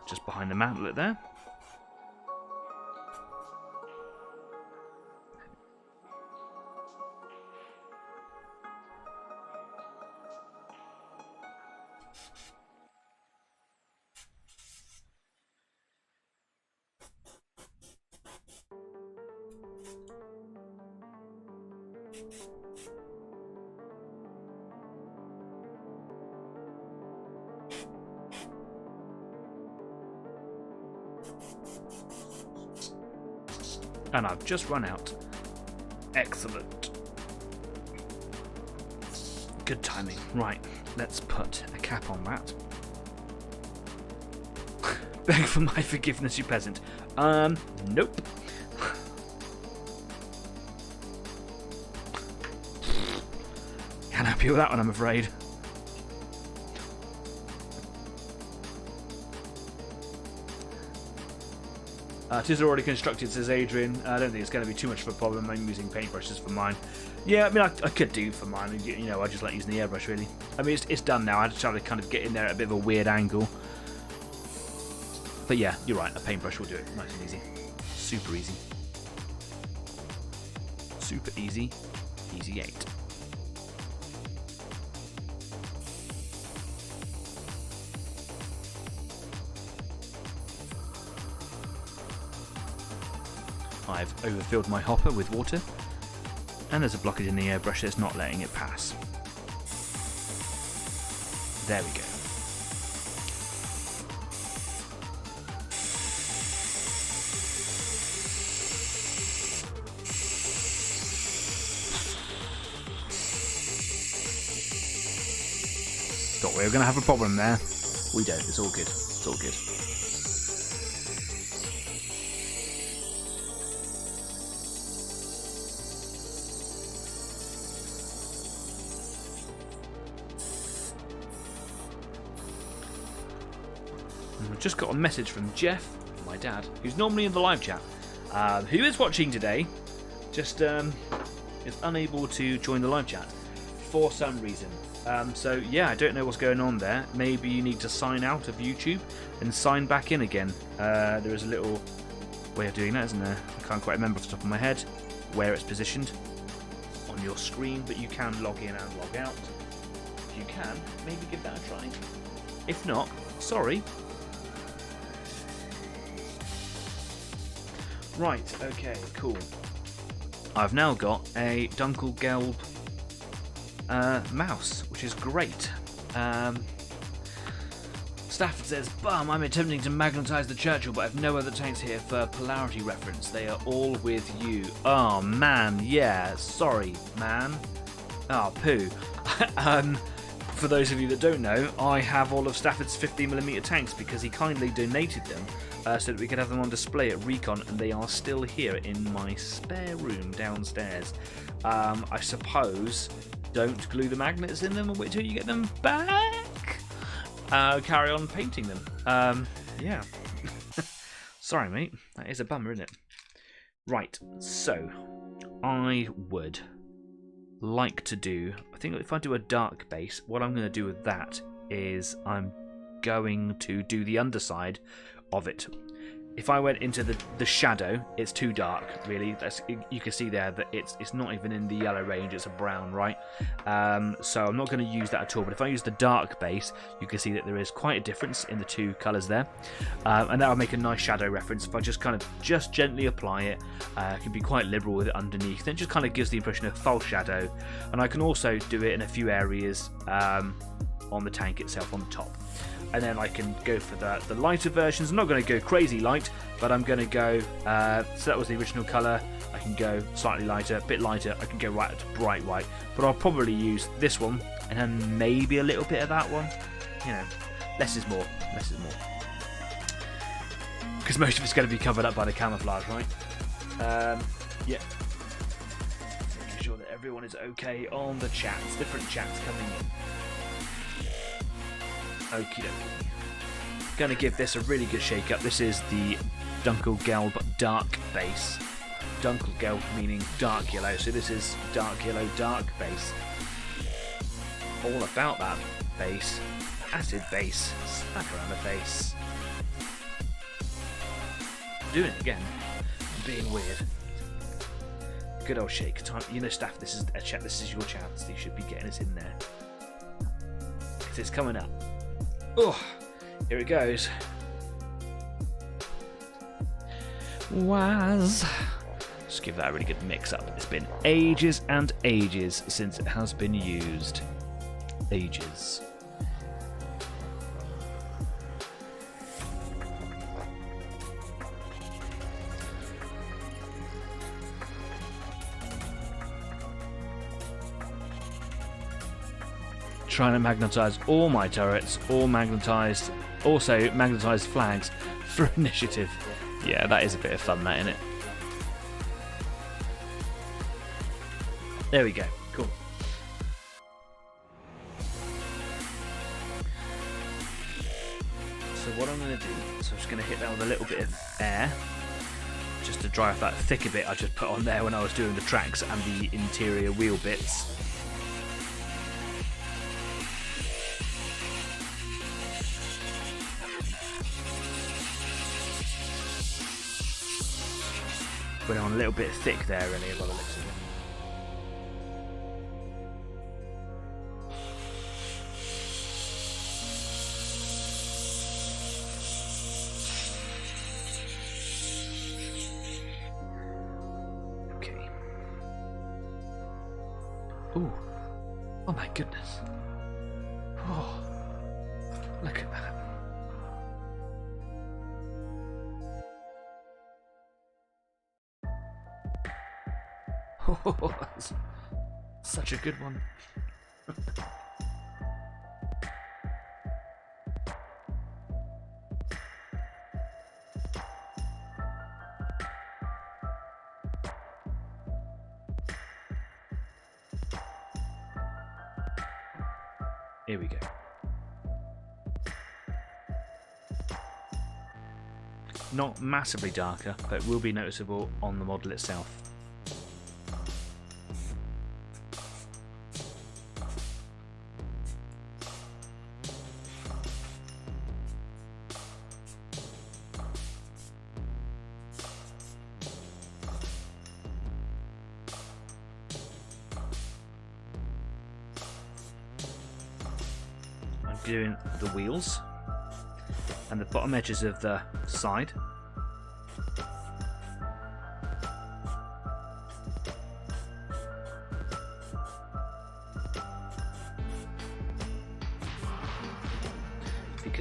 Speaker 1: Just behind the mantlet there. And I've just run out. Excellent. Good timing. Right, let's put a cap on that. Beg for my forgiveness, you peasant. Nope. Can't help you with that one, I'm afraid. It is already constructed, says Adrian. I don't think it's going to be too much of a problem. I'm using paintbrushes for mine. Yeah, I mean, I could do for mine. You know, I just like using the airbrush, really. I mean, it's done now. I just try to kind of get in there at a bit of a weird angle. But yeah, you're right. A paintbrush will do it. Nice and easy. Super easy. Super easy. Easy 8. I've overfilled my hopper with water, and there's a blockage in the airbrush that's not letting it pass. There we go. Thought we were going to have a problem there. We don't. It's all good. It's all good. I've just got a message from Jeff, my dad, who's normally in the live chat, who is watching today, just is unable to join the live chat for some reason. So yeah, I don't know what's going on there. Maybe you need to sign out of YouTube and sign back in again. There is a little way of doing that, isn't there? I can't quite remember off the top of my head where it's positioned on your screen, but you can log in and log out. If you can, maybe give that a try. If not, sorry. Right, okay, cool. I've now got a Dunkelgelb mouse, which is great. Stafford Stafford says, "Bum, I'm attempting to magnetise the Churchill, but I have no other tanks here for polarity reference. They are all with you." Oh, man, yeah. Sorry, man. Oh, poo. For those of you that don't know, I have all of Stafford's 50mm tanks because he kindly donated them so that we could have them on display at Recon, and they are still here in my spare room downstairs. I suppose don't glue the magnets in them and wait till you get them back. Carry on painting them. Yeah. Sorry, mate. That is a bummer, isn't it? Right, so I would like to do, I think if I do a dark base, what I'm going to do with that is I'm going to do the underside of it. If I went into the shadow, it's too dark, really. You can see there that it's not even in the yellow range, it's a brown, right? So I'm not going to use that at all, but if I use the dark base, you can see that there is quite a difference in the two colours there. And that will make a nice shadow reference. If I just kind of gently apply it, I can be quite liberal with it underneath, then it just kind of gives the impression of false shadow. And I can also do it in a few areas on the tank itself, on the top. And then I can go for the lighter versions. I'm not going to go crazy light, but I'm going to go, so that was the original colour. I can go slightly lighter, a bit lighter. I can go right to bright white. But I'll probably use this one, and then maybe a little bit of that one. You know, less is more. Less is more. Because most of it's going to be covered up by the camouflage, right? Yeah. Making sure that everyone is okay on the chats. Different chats coming in. Okie dokie. Going to give this a really good shake up. This is the Dunkelgelb dark base. Dunkelgelb meaning dark yellow, so this is dark yellow dark base. All about that base. Acid base. Smack around the face. Doing it again. Being weird. Good old shake time. You know, staff, this is a chat. This is your chance. You should be getting us in there. Because it's coming up. Oh, here it goes. Let's give that a really good mix up. It's been ages and ages since it has been used. Ages. Trying to magnetise all my turrets, also magnetised flags for initiative. Yeah, that is a bit of fun, that, isn't it? There we go. Cool. So what I'm going to do, so I'm just going to hit that with a little bit of air, just to dry off that thicker bit I just put on there when I was doing the tracks and the interior wheel bits. Went on a little bit thick there, really, by the looks of it. Okay. Ooh. Oh my goodness. Oh. Look at that. Oh, that's such a good one. Here we go. Not massively darker, but it will be noticeable on the model itself. Doing the wheels and the bottom edges of the side.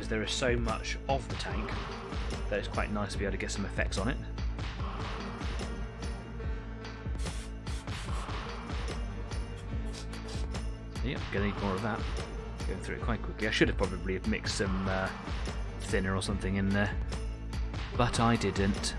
Speaker 1: because there is so much of the tank that it's quite nice to be able to get some effects on it. Yep, gonna need more of that. Going through it quite quickly. I should have probably mixed some thinner or something in there, but I didn't.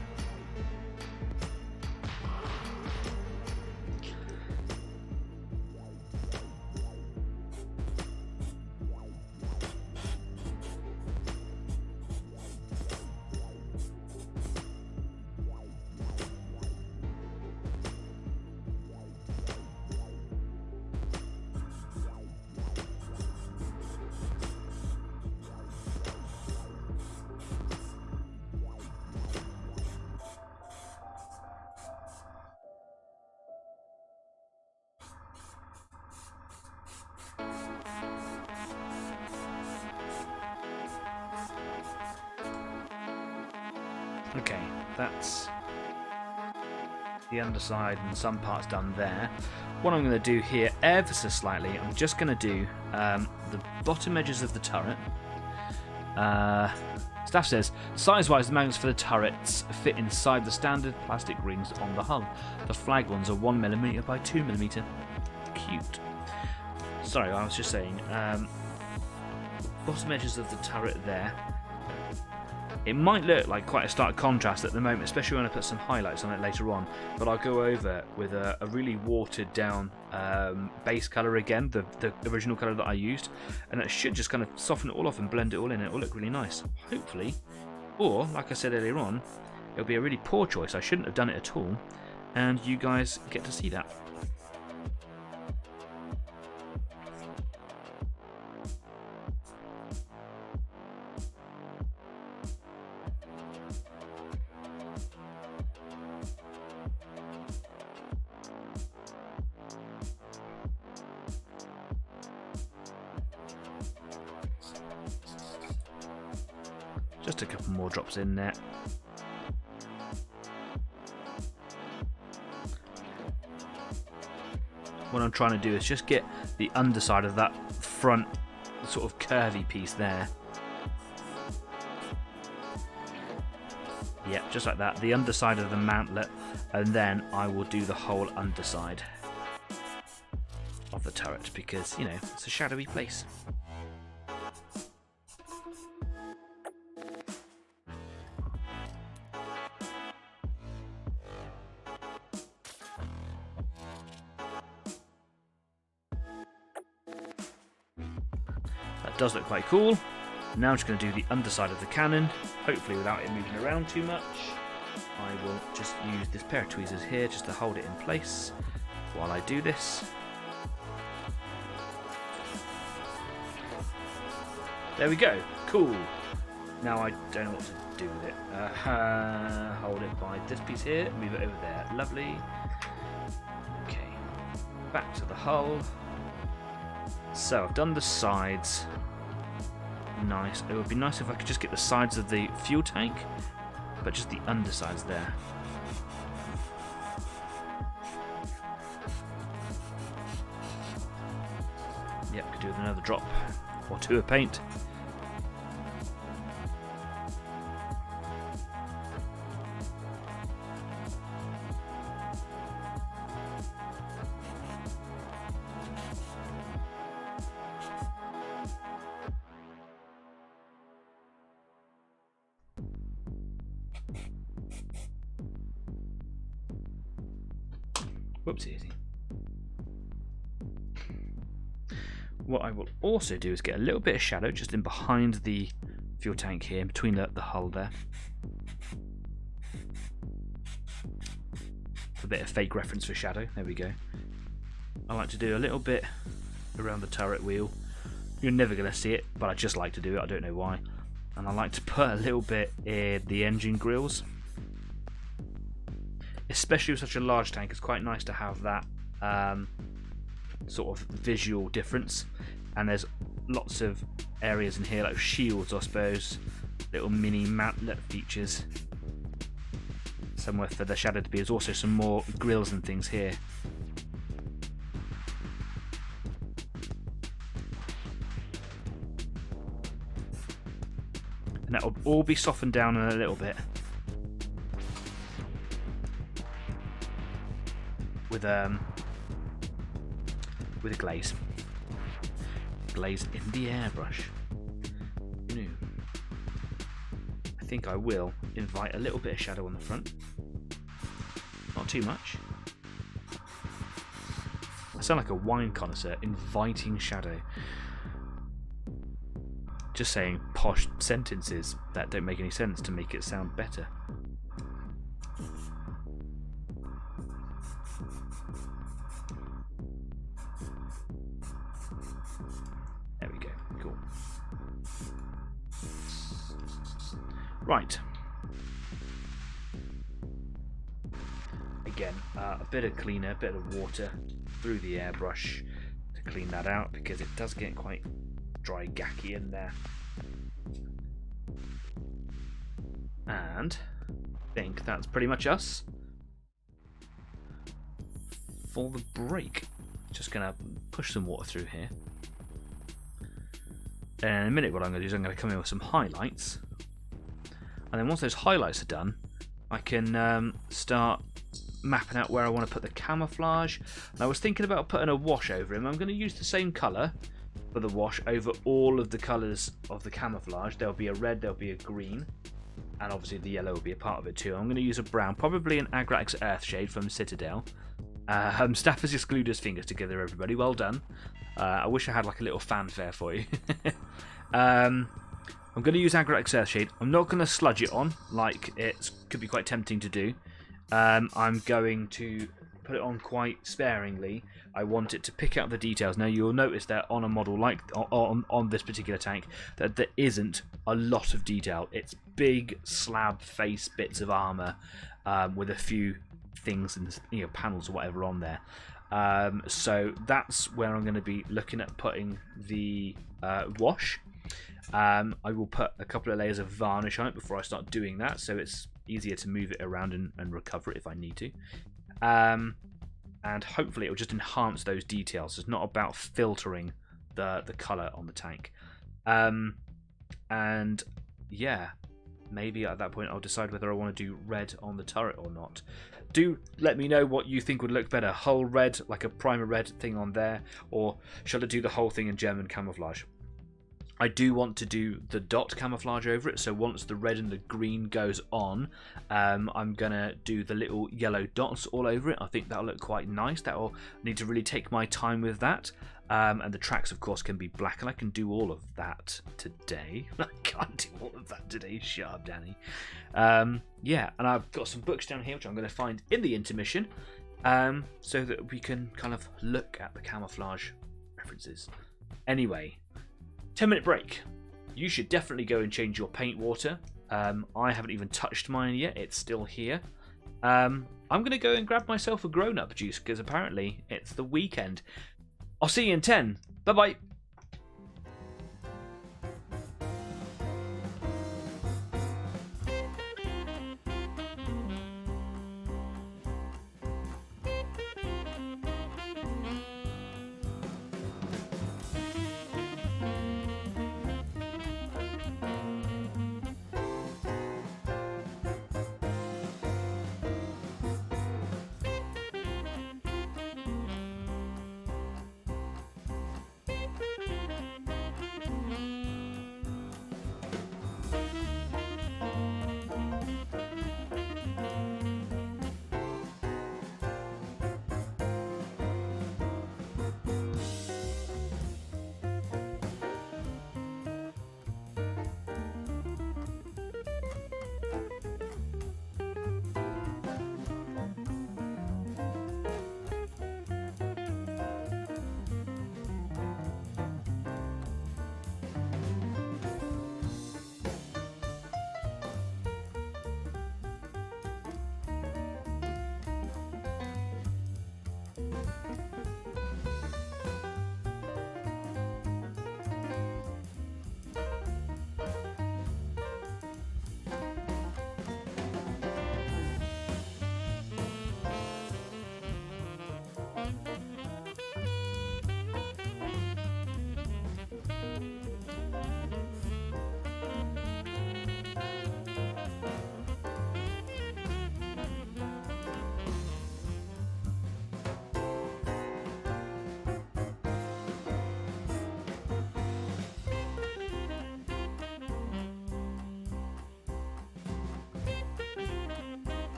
Speaker 1: Okay, that's the underside and some parts done there. What I'm going to do here, ever so slightly, I'm just going to do the bottom edges of the turret. Staff says, size-wise, the magnets for the turrets fit inside the standard plastic rings on the hull. The flag ones are 1mm by 2mm. Cute. Sorry, I was just saying, bottom edges of the turret there. It might look like quite a stark contrast at the moment, especially when I put some highlights on it later on, but I'll go over with a really watered down base colour again, the original colour that I used, and it should just kind of soften it all off and blend it all in, and it will look really nice, hopefully. Or, like I said earlier on, it'll be a really poor choice, I shouldn't have done it at all, and you guys get to see that. Just a couple more drops in there. What I'm trying to do is just get the underside of that front sort of curvy piece there. Yep, just like that. The underside of the mantlet, and then I will do the whole underside of the turret because, you know, it's a shadowy place. Does look quite cool. Now I'm just going to do the underside of the cannon, hopefully without it moving around too much. I will just use this pair of tweezers here just to hold it in place while I do this. There we go, cool. Now I don't know what to do with it. Hold it by this piece here, move it over there, lovely. Okay, back to the hull. So I've done the sides. Nice. It would be nice if I could just get the sides of the fuel tank, but just the undersides there. Yep, could do with another drop or two of paint. Whoopsie. What I will also do is get a little bit of shadow just in behind the fuel tank here, in between the hull there. A bit of fake reference for shadow, there we go. I like to do a little bit around the turret wheel. You're never going to see it, but I just like to do it, I don't know why. And I like to put a little bit in the engine grills. Especially with such a large tank, it's quite nice to have that sort of visual difference. And there's lots of areas in here, like shields, I suppose, little mini mantlet features. Somewhere for the shadow to be. There's also some more grills and things here. And that'll all be softened down in a little bit. With a glaze. Glaze in the airbrush. No. I think I will invite a little bit of shadow on the front. Not too much. I sound like a wine connoisseur, inviting shadow. Just saying posh sentences that don't make any sense to make it sound better. There we go, cool. Right. Again, a bit of cleaner, a bit of water through the airbrush to clean that out because it does get quite dry gacky in there. And I think that's pretty much us for the break. Just gonna push some water through here. And in a minute what I'm going to do is I'm going to come in with some highlights. And then once those highlights are done, I can start mapping out where I want to put the camouflage. And I was thinking about putting a wash over him. I'm going to use the same colour for the wash over all of the colours of the camouflage. There'll be a red, there'll be a green, and obviously the yellow will be a part of it too. I'm going to use a brown, probably an Agrax Earthshade from Citadel. Staff has just glued his fingers together, everybody. Well done. I wish I had like a little fanfare for you. I'm going to use Agrax Earthshade. I'm not going to sludge it on, like it could be quite tempting to do. I'm going to put it on quite sparingly. I want it to pick out the details. Now you'll notice that on a model like on this particular tank that there isn't a lot of detail. It's big slab face bits of armour with a few things and panels or whatever on there. So that's where I'm going to be looking at putting the wash. I will put a couple of layers of varnish on it before I start doing that, so it's easier to move it around and recover it if I need to. And hopefully it will just enhance those details. It's not about filtering the colour on the tank. And yeah, maybe at that point I'll decide whether I want to do red on the turret or not. Do let me know what you think would look better. Whole red, like a primer red thing on there, or shall I do the whole thing in German camouflage? I do want to do the dot camouflage over it, so once the red and the green goes on, I'm going to do the little yellow dots all over it. I think that'll look quite nice. That'll need to really take my time with that. And the tracks, of course, can be black, and I can do all of that today. I can't do all of that today. Shut up, Danny. Yeah, and I've got some books down here, which I'm going to find in the intermission, so that we can kind of look at the camouflage references. Anyway, 10-minute break. You should definitely go and change your paint water. I haven't even touched mine yet. It's still here. I'm going to go and grab myself a grown-up juice, because apparently it's the weekend. I'll see you in 10. Bye-bye.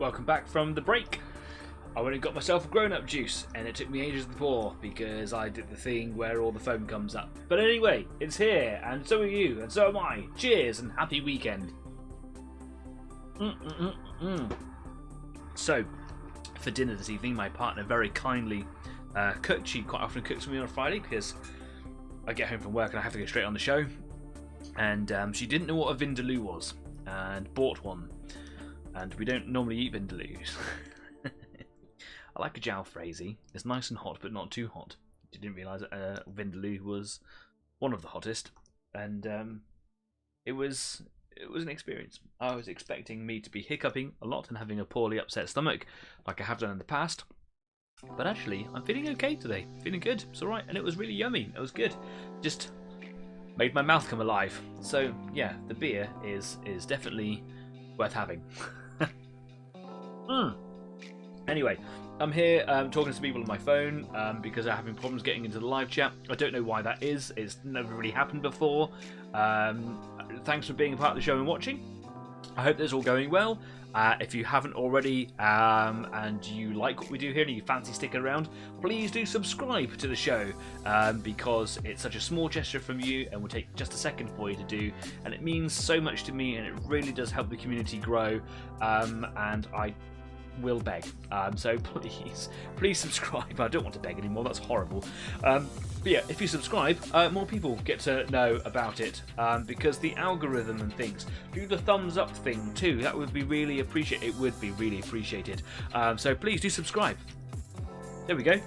Speaker 1: welcome back from the break. I went and got myself a grown-up juice, and it took me ages to pour because I did the thing where all the foam comes up. But anyway, it's here, and so are you, and so am I. Cheers, and happy weekend. So, for dinner this evening, my partner very kindly cooked. She quite often cooks for me on a Friday because I get home from work and I have to go straight on the show. And she didn't know what a vindaloo was, and bought one. And we don't normally eat vindaloos. I like a jalfrezi. It's nice and hot, but not too hot. I didn't realise that vindaloo was one of the hottest, and it was an experience. I was expecting me to be hiccuping a lot and having a poorly upset stomach, like I have done in the past. But actually, I'm feeling okay today. Feeling good. It's alright, and it was really yummy. It was good. Just made my mouth come alive. So yeah, the beer is definitely worth having. Anyway, I'm here talking to people on my phone because I'm having problems getting into the live chat. I don't know why that is. It's never really happened before. Thanks for being a part of the show and watching. I hope this is all going well. If you haven't already and you like what we do here and you fancy sticking around, please do subscribe to the show because it's such a small gesture from you and will take just a second for you to do, and it means so much to me and it really does help the community grow, and I will beg, so please subscribe. I don't want to beg anymore, that's horrible. But yeah, if you subscribe, more people get to know about it, because the algorithm and things do the thumbs up thing too. That would be really appreciated. It would be really appreciated. So please do subscribe. There we go.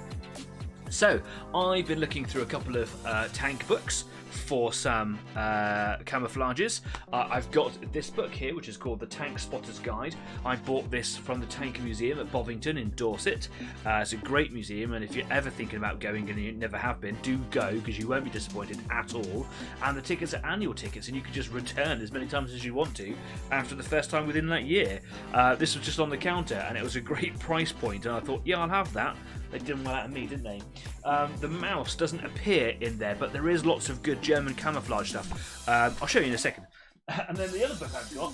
Speaker 1: So I've been looking through a couple of tank books for some camouflages. I've got this book here, which is called The Tank Spotter's Guide. I bought this from the Tank Museum at Bovington in Dorset. It's a great museum, and if you're ever thinking about going and you never have been, do go, because you won't be disappointed at all. And the tickets are annual tickets, and you can just return as many times as you want to after the first time within that year. This was just on the counter, and it was a great price point, and I thought, yeah, I'll have that. They did well out of me, didn't they? The mouse doesn't appear in there, but there is lots of good German camouflage stuff. I'll show you in a second. And then the other book I've got,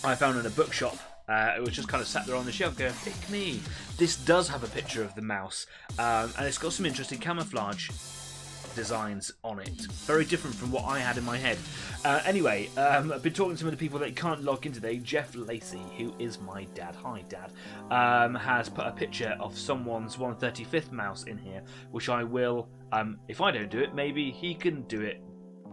Speaker 1: I found in a bookshop. It was just kind of sat there on the shelf going, pick me. This does have a picture of the mouse, and it's got some interesting camouflage designs on it. Very different from what I had in my head. Anyway, I've been talking to some of the people that can't log in today. Jeff Lacey, who is my dad, hi dad, has put a picture of someone's 135th mouse in here, which I will, if I don't do it, maybe he can do it.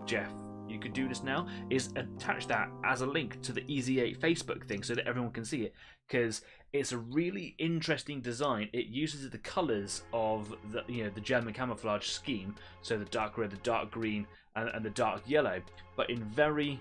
Speaker 1: Jeff, you could do this now, is attach that as a link to the EZ8 Facebook thing so that everyone can see it, because it's a really interesting design. It uses the colours of the German camouflage scheme, so the dark red, the dark green, and the dark yellow, but in very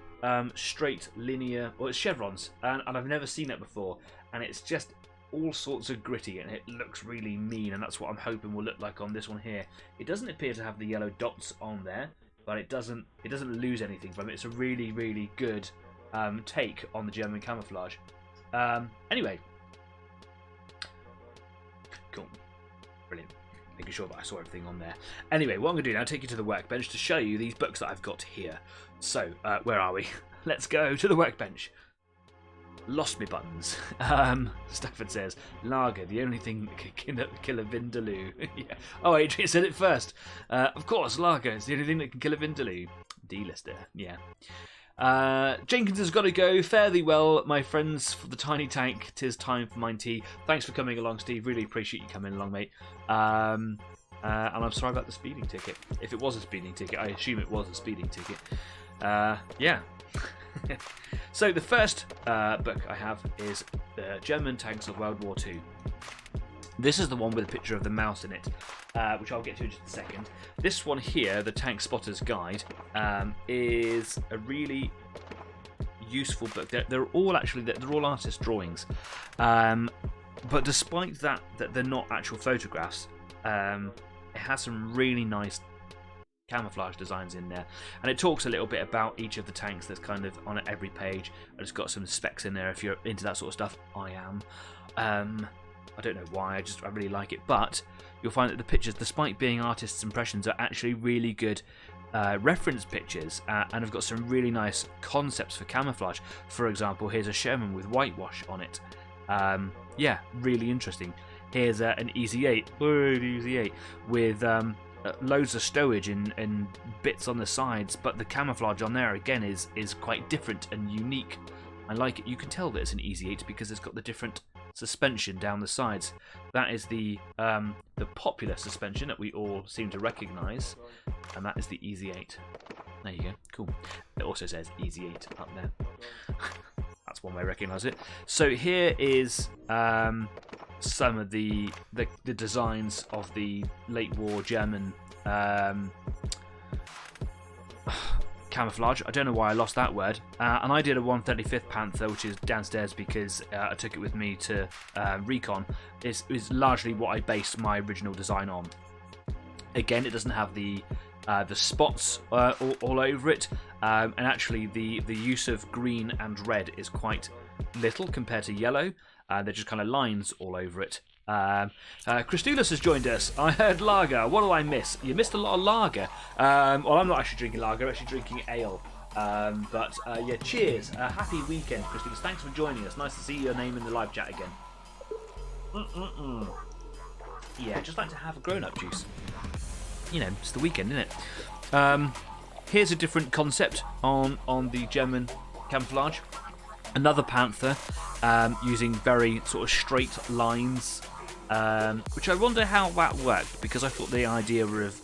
Speaker 1: straight, linear, well, it's chevrons, and I've never seen it before, and it's just all sorts of gritty, and it looks really mean, and that's what I'm hoping will look like on this one here. It doesn't appear to have the yellow dots on there, but it doesn't lose anything from it. It's a really, really good take on the German camouflage. Anyway, cool, brilliant. Making sure that I saw everything on there. Anyway, what I'm going to do now, take you to the workbench to show you these books that I've got here. So, where are we? Let's go to the workbench. Lost me buttons. Stafford says, lager, the only thing that can kill a vindaloo. Yeah. Oh, Adrian said it first. Of course, lager is the only thing that can kill a vindaloo. D-lister, yeah. Jenkins has got to go. Fare thee well, my friends, for the tiny tank. 'Tis time for mine tea. Thanks for coming along, Steve. Really appreciate you coming along, mate. And I'm sorry about the speeding ticket. If it was a speeding ticket, I assume it was a speeding ticket. Yeah. So the first book I have is the German Tanks of World War II. This is the one with a picture of the mouse in it, which I'll get to in just a second. This one here, the Tank Spotter's Guide, is a really useful book. They're all artist drawings, but despite that they're not actual photographs, it has some really nice camouflage designs in there, and it talks a little bit about each of the tanks that's kind of on every page. I just got some specs in there if you're into that sort of stuff. I am. I don't know why, I really like it, but you'll find that the pictures, despite being artists' impressions, are actually really good reference pictures, and have got some really nice concepts for camouflage. For example, here's a Sherman with whitewash on it, Yeah, really interesting. Here's an Easy 8, Easy 8 with loads of stowage and bits on the sides, but the camouflage on there again is quite different and unique. I like it. You can tell that it's an Easy 8 because it's got the different suspension down the sides. That is the popular suspension that we all seem to recognise, and that is the Easy 8. There you go, cool. It also says Easy 8 up there. That's one way I recognise it. So here is some of the designs of the late war German camouflage. I don't know why I lost that word. And I did a 135th Panther, which is downstairs because I took it with me to Recon. Is largely what I based my original design on. Again, it doesn't have the spots all over it, and actually the use of green and red is quite little compared to yellow. They're just kind of lines all over it. Christoulis has joined us. I heard lager. What do I miss? You missed a lot of lager. Well, I'm not actually drinking lager. I'm actually drinking ale. But yeah, cheers. Happy weekend, Christoulis. Thanks for joining us. Nice to see your name in the live chat again. Yeah, just like to have a grown-up juice. You know, it's the weekend, isn't it? Here's a different concept on the German camouflage. Another Panther using very sort of straight lines, which I wonder how that worked, because I thought the idea of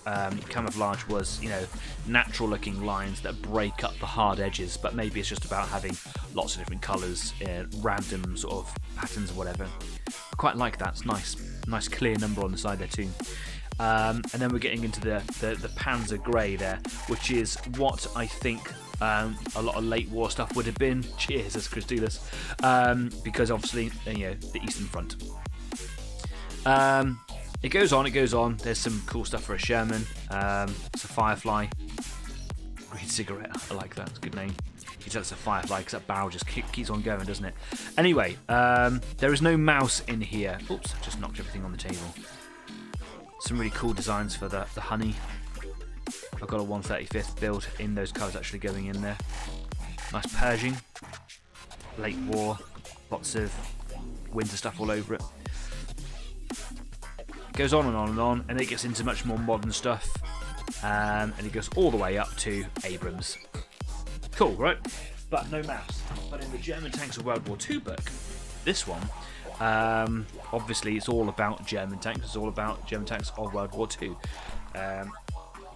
Speaker 1: camouflage was, you know, natural looking lines that break up the hard edges, but maybe it's just about having lots of different colours, random sort of patterns or whatever. I quite like that. It's nice clear number on the side there too. And then we're getting into the Panzer Grey there, which is what I think a lot of late war stuff would have been. Cheers, as Christoulis, because obviously, you know, the Eastern Front. It goes on. There's some cool stuff for a Sherman. It's a Firefly. Green cigarette. I like that. It's a good name. You can tell it's a Firefly because that barrel just keeps on going, doesn't it? Anyway, there is no mouse in here. Oops, I just knocked everything on the table. Some really cool designs for the honey. I've got a 135th build in those colours actually going in there. Nice Pershing. Late war. Lots of winter stuff all over it. It goes on and on and on, and it gets into much more modern stuff. And it goes all the way up to Abrams. Cool, right? But no mouse. But in the German Tanks of World War II book, this one, obviously it's all about German tanks. It's all about German tanks of World War II.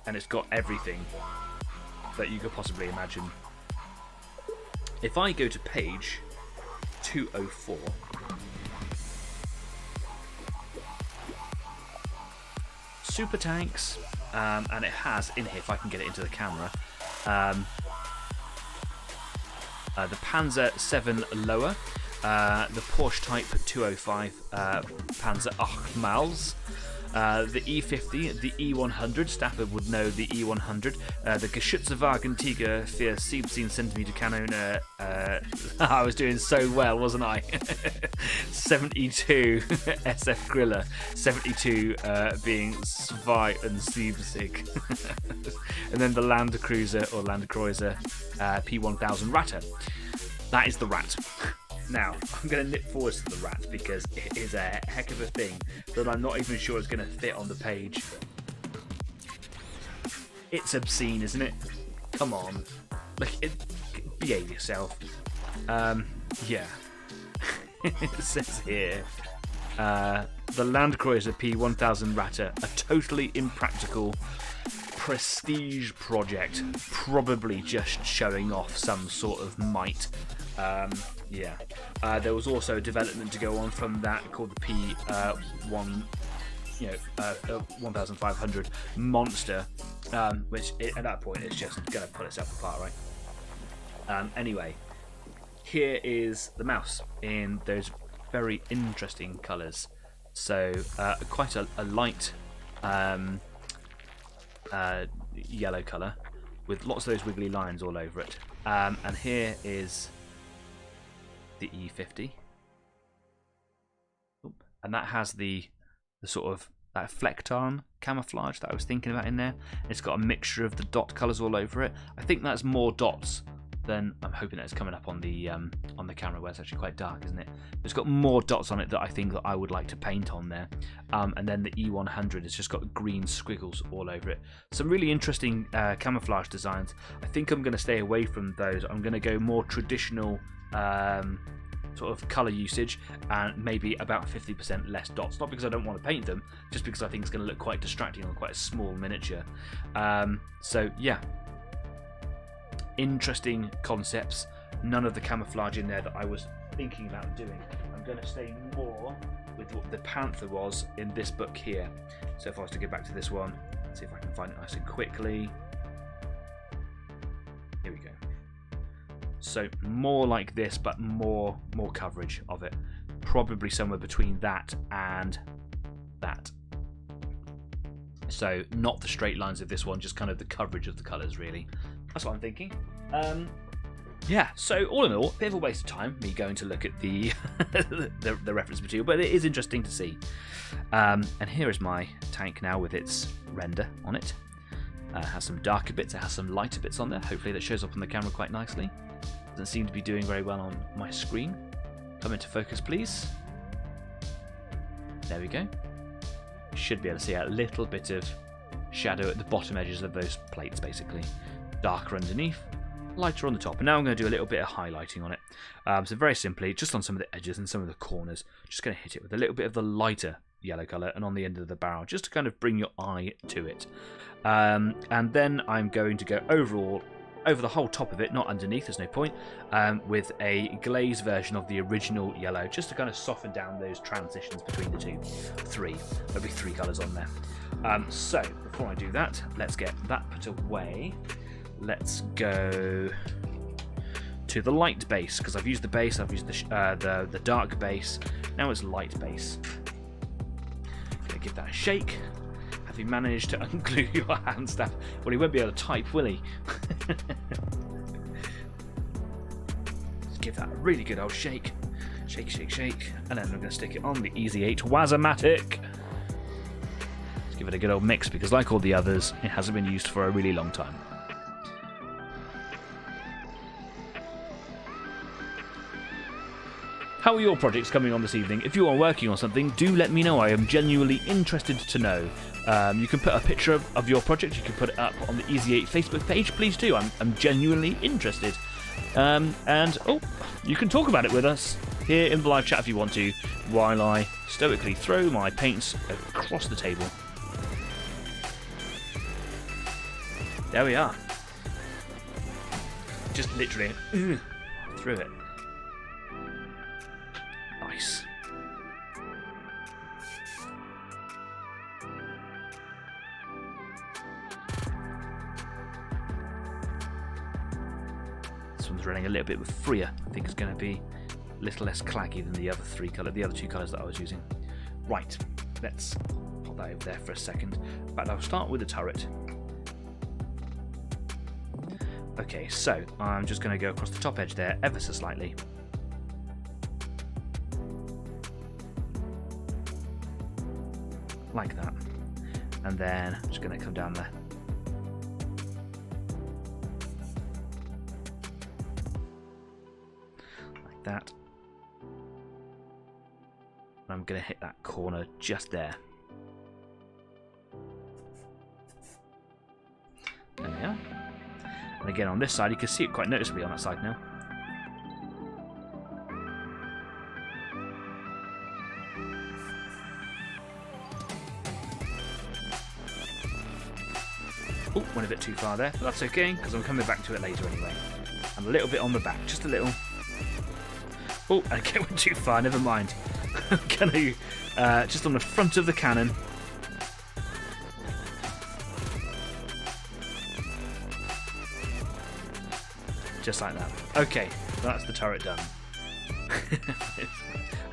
Speaker 1: And it's got everything that you could possibly imagine. If I go to page 204, super tanks, and it has in here, if I can get it into the camera, the Panzer 7 lower, the Porsche Type 205 Panzer Achmals, the E50, the E100, Stafford would know the E100, the Geschützwagen Tiger für 17 cm Kanone, I was doing so well, wasn't I? 72 SF Griller, 72 being 72. And then the Land Cruiser or Land Cruiser P1000 Ratter. That is the Rat. Now, I'm going to nip forwards to the Rat because it is a heck of a thing that I'm not even sure it's going to fit on the page. It's obscene, isn't it? Come on. Behave yourself. Yeah. It says here, the Land Cruiser P1000 Ratter, a totally impractical prestige project, probably just showing off some sort of might. Yeah. There was also a development to go on from that called the P1500 Monster, which at that point it's just going to pull itself apart, right? Anyway, here is the mouse in those very interesting colours. So quite a light yellow colour with lots of those wiggly lines all over it. And here is the E50, and that has the sort of that flecktarn camouflage that I was thinking about in there. It's got a mixture of the dot colours all over it. I think that's more dots then I'm hoping that it's coming up on the camera where it's actually quite dark, isn't it? It's got more dots on it that I think that I would like to paint on there. And then the E100 has just got green squiggles all over it. Some really interesting camouflage designs. I think I'm going to stay away from those. I'm going to go more traditional sort of colour usage and maybe about 50% less dots. Not because I don't want to paint them, just because I think it's going to look quite distracting on quite a small miniature. So yeah, interesting concepts. None of the camouflage in there that I was thinking about doing. I'm going to stay more with what the panther was in this book here. So if I was to go back to this one, see if I can find it nice and quickly. Here we go. So more like this, but more coverage of it. Probably somewhere between that and that. So not the straight lines of this one, just kind of the coverage of the colours, really. That's what I'm thinking. Yeah, so all in all, a bit of a waste of time, me going to look at the the reference material, but it is interesting to see. And here is my tank now with its render on it. It has some darker bits, it has some lighter bits on there. Hopefully that shows up on the camera quite nicely. Doesn't seem to be doing very well on my screen. Come into focus, please. There we go. Should be able to see a little bit of shadow at the bottom edges of those plates, basically. Darker underneath, lighter on the top. And now I'm going to do a little bit of highlighting on it. So very simply, just on some of the edges and some of the corners, just going to hit it with a little bit of the lighter yellow colour and on the end of the barrel, just to kind of bring your eye to it. And then I'm going to go overall over the whole top of it, not underneath, there's no point, with a glazed version of the original yellow, just to kind of soften down those transitions between the three. There'll be three colours on there. So before I do that, let's get that put away. Let's go to the light base, because I've used the base, I've used the dark base, now it's light base. Gonna give that a shake. Have you managed to unglue your hand staff? Well, he won't be able to type, will he? Just give that a really good old shake. Shake, shake, shake. And then I'm going to stick it on the Easy 8 Wazomatic. Let's give it a good old mix, because like all the others, it hasn't been used for a really long time. How are your projects coming on this evening? If you are working on something, do let me know. I am genuinely interested to know. You can put a picture of your project. You can put it up on the Easy 8 Facebook page. Please do. I'm genuinely interested. And you can talk about it with us here in the live chat if you want to, while I stoically throw my paints across the table. There we are. Just literally through it. Nice. This one's running a little bit freer. I think it's going to be a little less claggy than the other two colours that I was using. Right, let's pop that over there for a second. But I'll start with the turret. Okay, so I'm just going to go across the top edge there ever so slightly. Like that. And then I'm just going to come down there. Like that. And I'm going to hit that corner just there. There we are. And again on this side, you can see it quite noticeably on that side now. Oh, went a bit too far there, but that's okay, because I'm coming back to it later anyway. And a little bit on the back, just a little. Oh, and again went too far, never mind. I'm going to, just on the front of the cannon. Just like that. Okay, that's the turret done.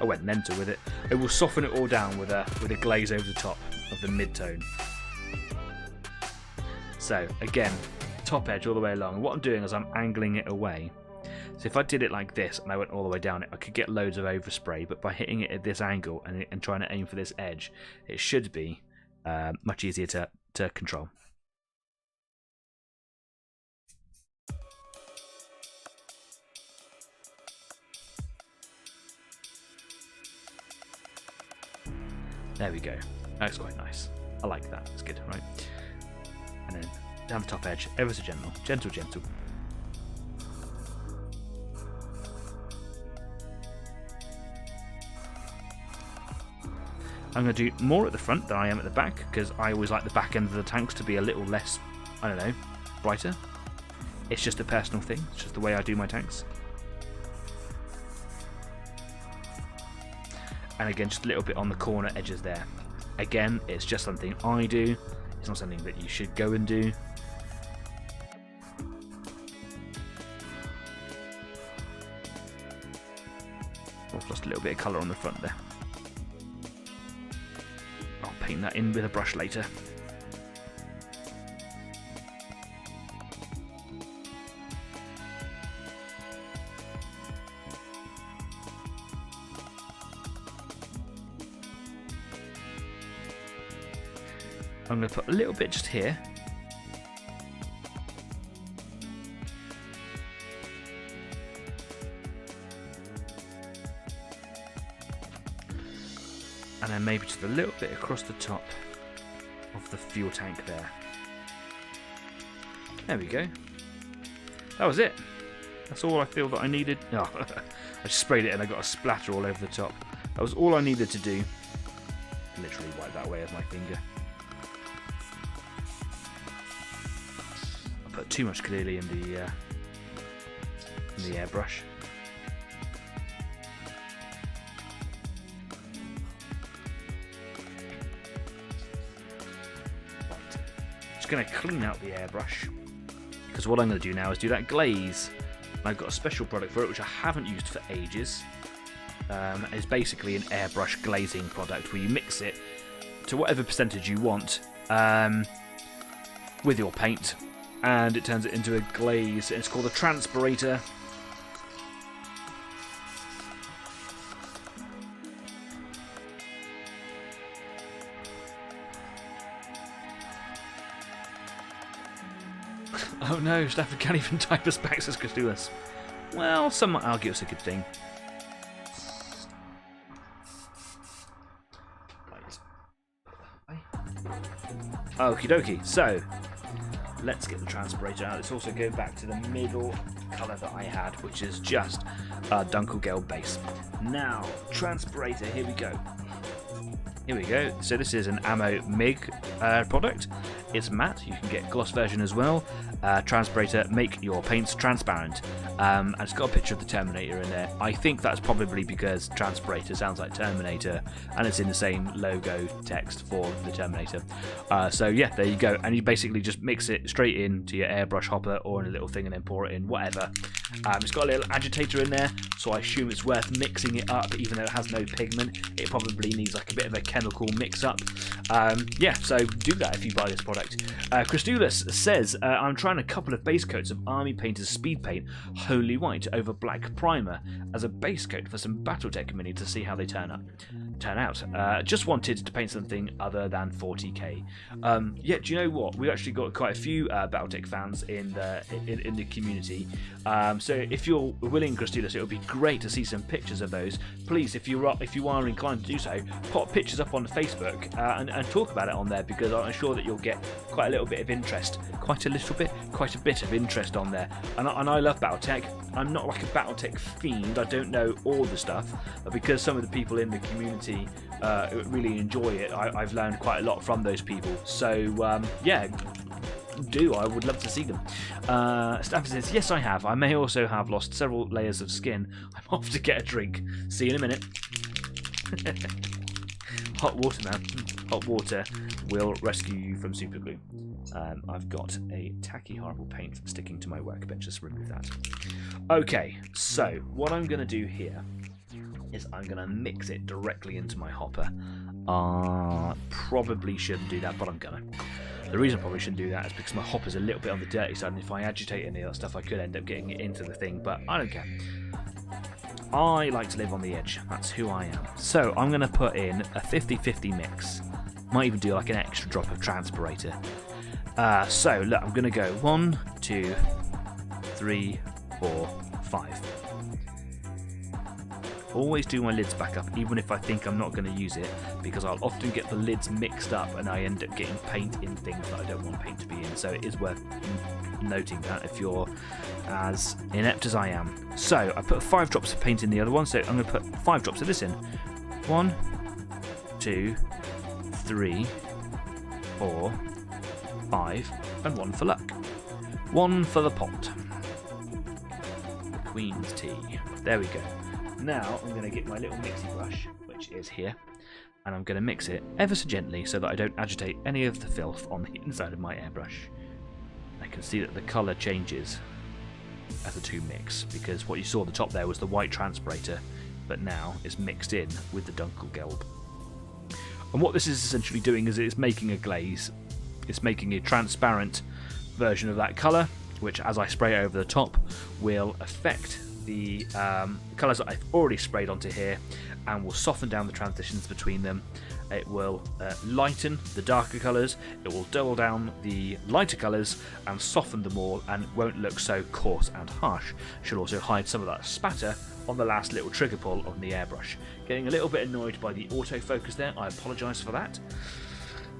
Speaker 1: I went mental with it. It will soften it all down with a glaze over the top of the mid-tone. So again, top edge all the way along. And what I'm doing is I'm angling it away. So if I did it like this and I went all the way down it, I could get loads of overspray. But by hitting it at this angle and trying to aim for this edge, it should be much easier to control. There we go. That's quite nice. I like that. That's good, right? And then down the top edge, ever so gentle. Gentle, gentle. I'm going to do more at the front than I am at the back, because I always like the back end of the tanks to be a little less, I don't know, brighter. It's just a personal thing. It's just the way I do my tanks. And again, just a little bit on the corner edges there. Again, it's just something I do. It's not something that you should go and do. I've lost a little bit of colour on the front there. I'll paint that in with a brush later. I'm going to put a little bit just here. And then maybe just a little bit across the top of the fuel tank there. There we go. That was it. That's all I feel that I needed. Oh, I just sprayed it and I got a splatter all over the top. That was all I needed to do. Literally wipe that away with my finger. I put too much clearly in the airbrush. Going to clean out the airbrush, because what I'm going to do now is do that glaze. And I've got a special product for it which I haven't used for ages. It's basically an airbrush glazing product where you mix it to whatever percentage you want with your paint, and it turns it into a glaze. It's called a transpirator. Oh no, Stafford can't even type us back, says Christoulas. Well, some might argue it's a good thing. Right. Okie dokie, so let's get the transpirator out. Let's also go back to the middle colour that I had, which is just a Dunkelgelb base. Now, transpirator, here we go. Here we go. So this is an Ammo MIG product. It's matte. You can get gloss version as well. Transpirator, make your paints transparent. And it's got a picture of the Terminator in there. I think that's probably because transpirator sounds like Terminator, and it's in the same logo text for the Terminator. So yeah, there you go. And you basically just mix it straight into your airbrush hopper or in a little thing and then pour it in, whatever. It's got a little agitator in there, so I assume it's worth mixing it up, even though it has no pigment. It probably needs like a bit of a chemical mix-up. Yeah, so do that if you buy this product. Christoulas says, I'm trying a couple of base coats of Army Painter's Speed Paint Holy White over black primer as a base coat for some Battletech Mini to see how they turn out. Just wanted to paint something other than 40k. Yeah, do you know what? We actually got quite a few Battletech fans in the community. So if you're willing, Christoulas, it would be great to see some pictures of those. Please, if you are inclined to do so, pop pictures up on Facebook and talk about it on there, because I'm sure that you'll get quite a little bit of interest. Quite a bit of interest on there. And I love Battletech. I'm not like a Battletech fiend. I don't know all the stuff, but because some of the people in the community really enjoy it, I've learned quite a lot from those people. So yeah, I would love to see them. Stafford says, yes, I have. I may also have lost several layers of skin. I'm off to get a drink. See you in a minute. Hot water, man. Hot water will rescue you from super glue. I've got a tacky, horrible paint sticking to my workbench. Let's remove that. Okay, so what I'm going to do here is I'm going to mix it directly into my hopper. Probably shouldn't do that, but I'm going to. The reason I probably shouldn't do that is because my hopper's a little bit on the dirty side, and if I agitate any of that stuff, I could end up getting it into the thing, but I don't care. I like to live on the edge. That's who I am. So I'm going to put in a 50-50 mix. Might even do like an extra drop of transpirator. So look, I'm going to go 1, 2, 3, 4, 5. always do my lids back up, even if I think I'm not going to use it, because I'll often get the lids mixed up and I end up getting paint in things that I don't want paint to be in. So it is worth noting that if you're as inept as I am. So I put 5 drops of paint in the other one, so I'm going to put 5 drops of this in. 1, 2, 3, 4, 5, and 1 for luck. 1 for the pot. Queen's tea. There we go. Now I'm going to get my little mixie brush, which is here, and I'm going to mix it ever so gently so that I don't agitate any of the filth on the inside of my airbrush. I can see that the colour changes as the two mix, because what you saw at the top there was the white transpirator, but now it's mixed in with the Dunkelgelb. And what this is essentially doing is it's making a glaze. It's making a transparent version of that colour, which as I spray it over the top will affect the colours that I've already sprayed onto here and will soften down the transitions between them. It will lighten the darker colours, it will dull down the lighter colours and soften them all, and won't look so coarse and harsh. Should also hide some of that spatter on the last little trigger pull on the airbrush. Getting a little bit annoyed by the autofocus there, I apologise for that.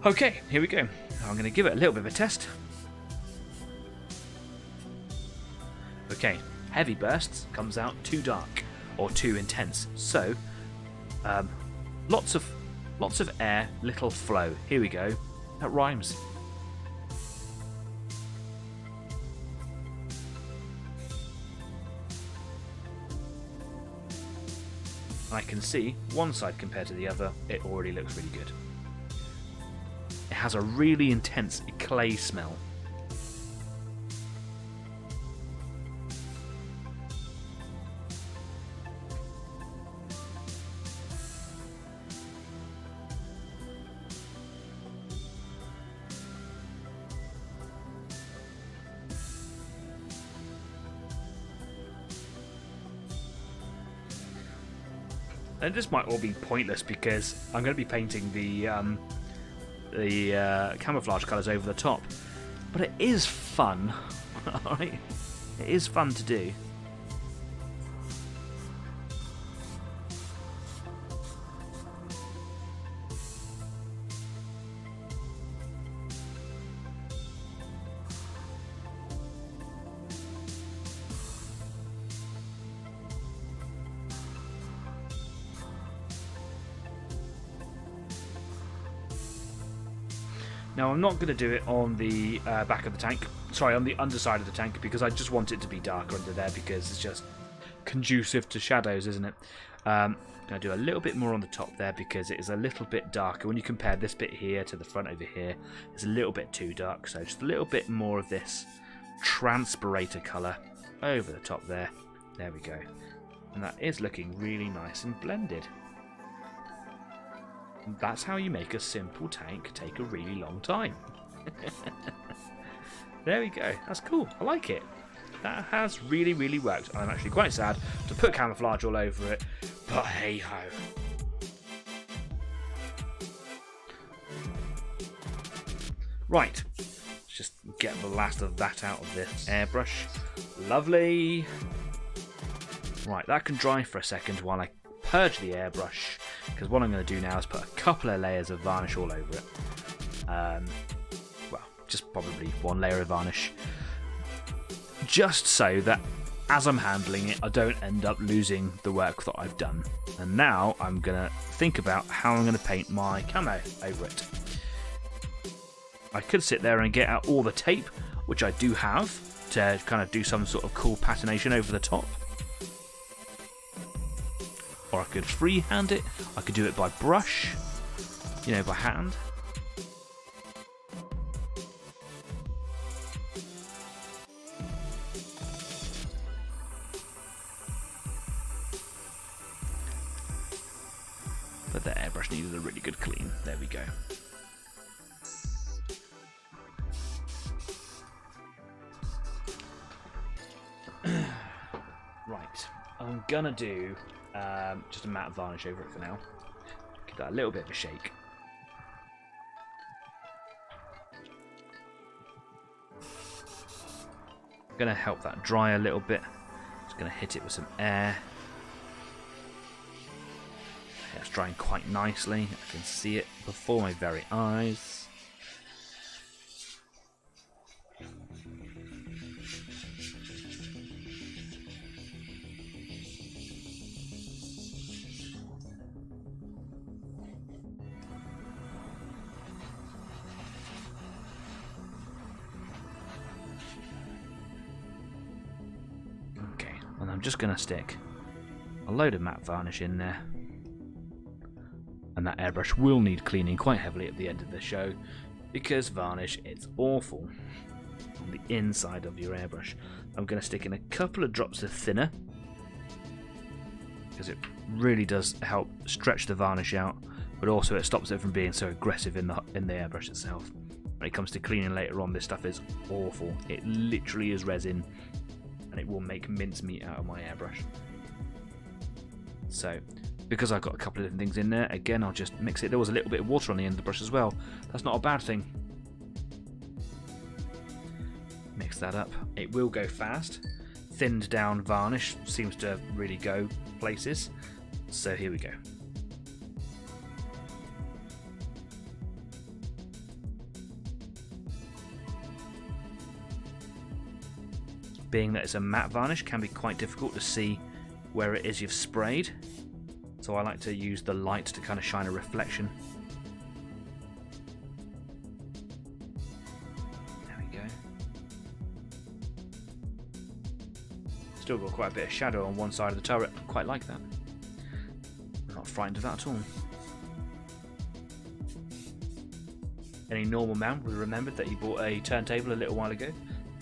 Speaker 1: Okay, here we go. I'm going to give it a little bit of a test. Okay, heavy bursts comes out too dark or too intense. So, lots of air, little flow. Here we go. That rhymes. I can see one side compared to the other, it already looks really good. It has a really intense clay smell. And this might all be pointless because I'm going to be painting the camouflage colours over the top, but it is fun. Alright, it is fun to do. Now I'm not going to do it on the back of the tank, sorry, on the underside of the tank, because I just want it to be darker under there because it's just conducive to shadows, isn't it? I'm going to do a little bit more on the top there because it is a little bit darker. When you compare this bit here to the front over here, it's a little bit too dark, so just a little bit more of this transpirator colour over the top there. There we go. And that is looking really nice and blended. That's how you make a simple tank take a really long time. There we go. That's cool. I like it. That has really, really worked. I'm actually quite sad to put camouflage all over it, but hey ho. Right. Let's just get the last of that out of this airbrush. Lovely. Right, that can dry for a second while I purge the airbrush, because what I'm going to do now is put a couple of layers of varnish all over it. Well, just probably one layer of varnish, just so that as I'm handling it I don't end up losing the work that I've done. And now I'm going to think about how I'm going to paint my camo over it. I could sit there and get out all the tape, which I do have, to kind of do some sort of cool patination over the top. Or I could freehand it. I could do it by brush, you know, by hand. But the airbrush needed a really good clean. There we go. Right, I'm gonna do just a matte varnish over it for now. Give that a little bit of a shake. I'm gonna help that dry a little bit. Just gonna hit it with some air. it's drying quite nicely. I can see it before my very eyes. And I'm just going to stick a load of matte varnish in there. And that airbrush will need cleaning quite heavily at the end of the show, because varnish is awful on the inside of your airbrush. I'm going to stick in a couple of drops of thinner, because it really does help stretch the varnish out, but also it stops it from being so aggressive in the airbrush itself. When it comes to cleaning later on, this stuff is awful. It literally is resin, and it will make mincemeat out of my airbrush. So, because I've got a couple of different things in there, again, I'll just mix it. There was a little bit of water on the end of the brush as well. That's not a bad thing. Mix that up. It will go fast. Thinned down varnish seems to really go places. So here we go. Being that it's a matte varnish, can be quite difficult to see where it is you've sprayed, so I like to use the light to kind of shine a reflection. There we go. Still got quite a bit of shadow on one side of the turret. I quite like that. I'm not frightened of that at all. Any normal man would have remembered that he bought a turntable a little while ago,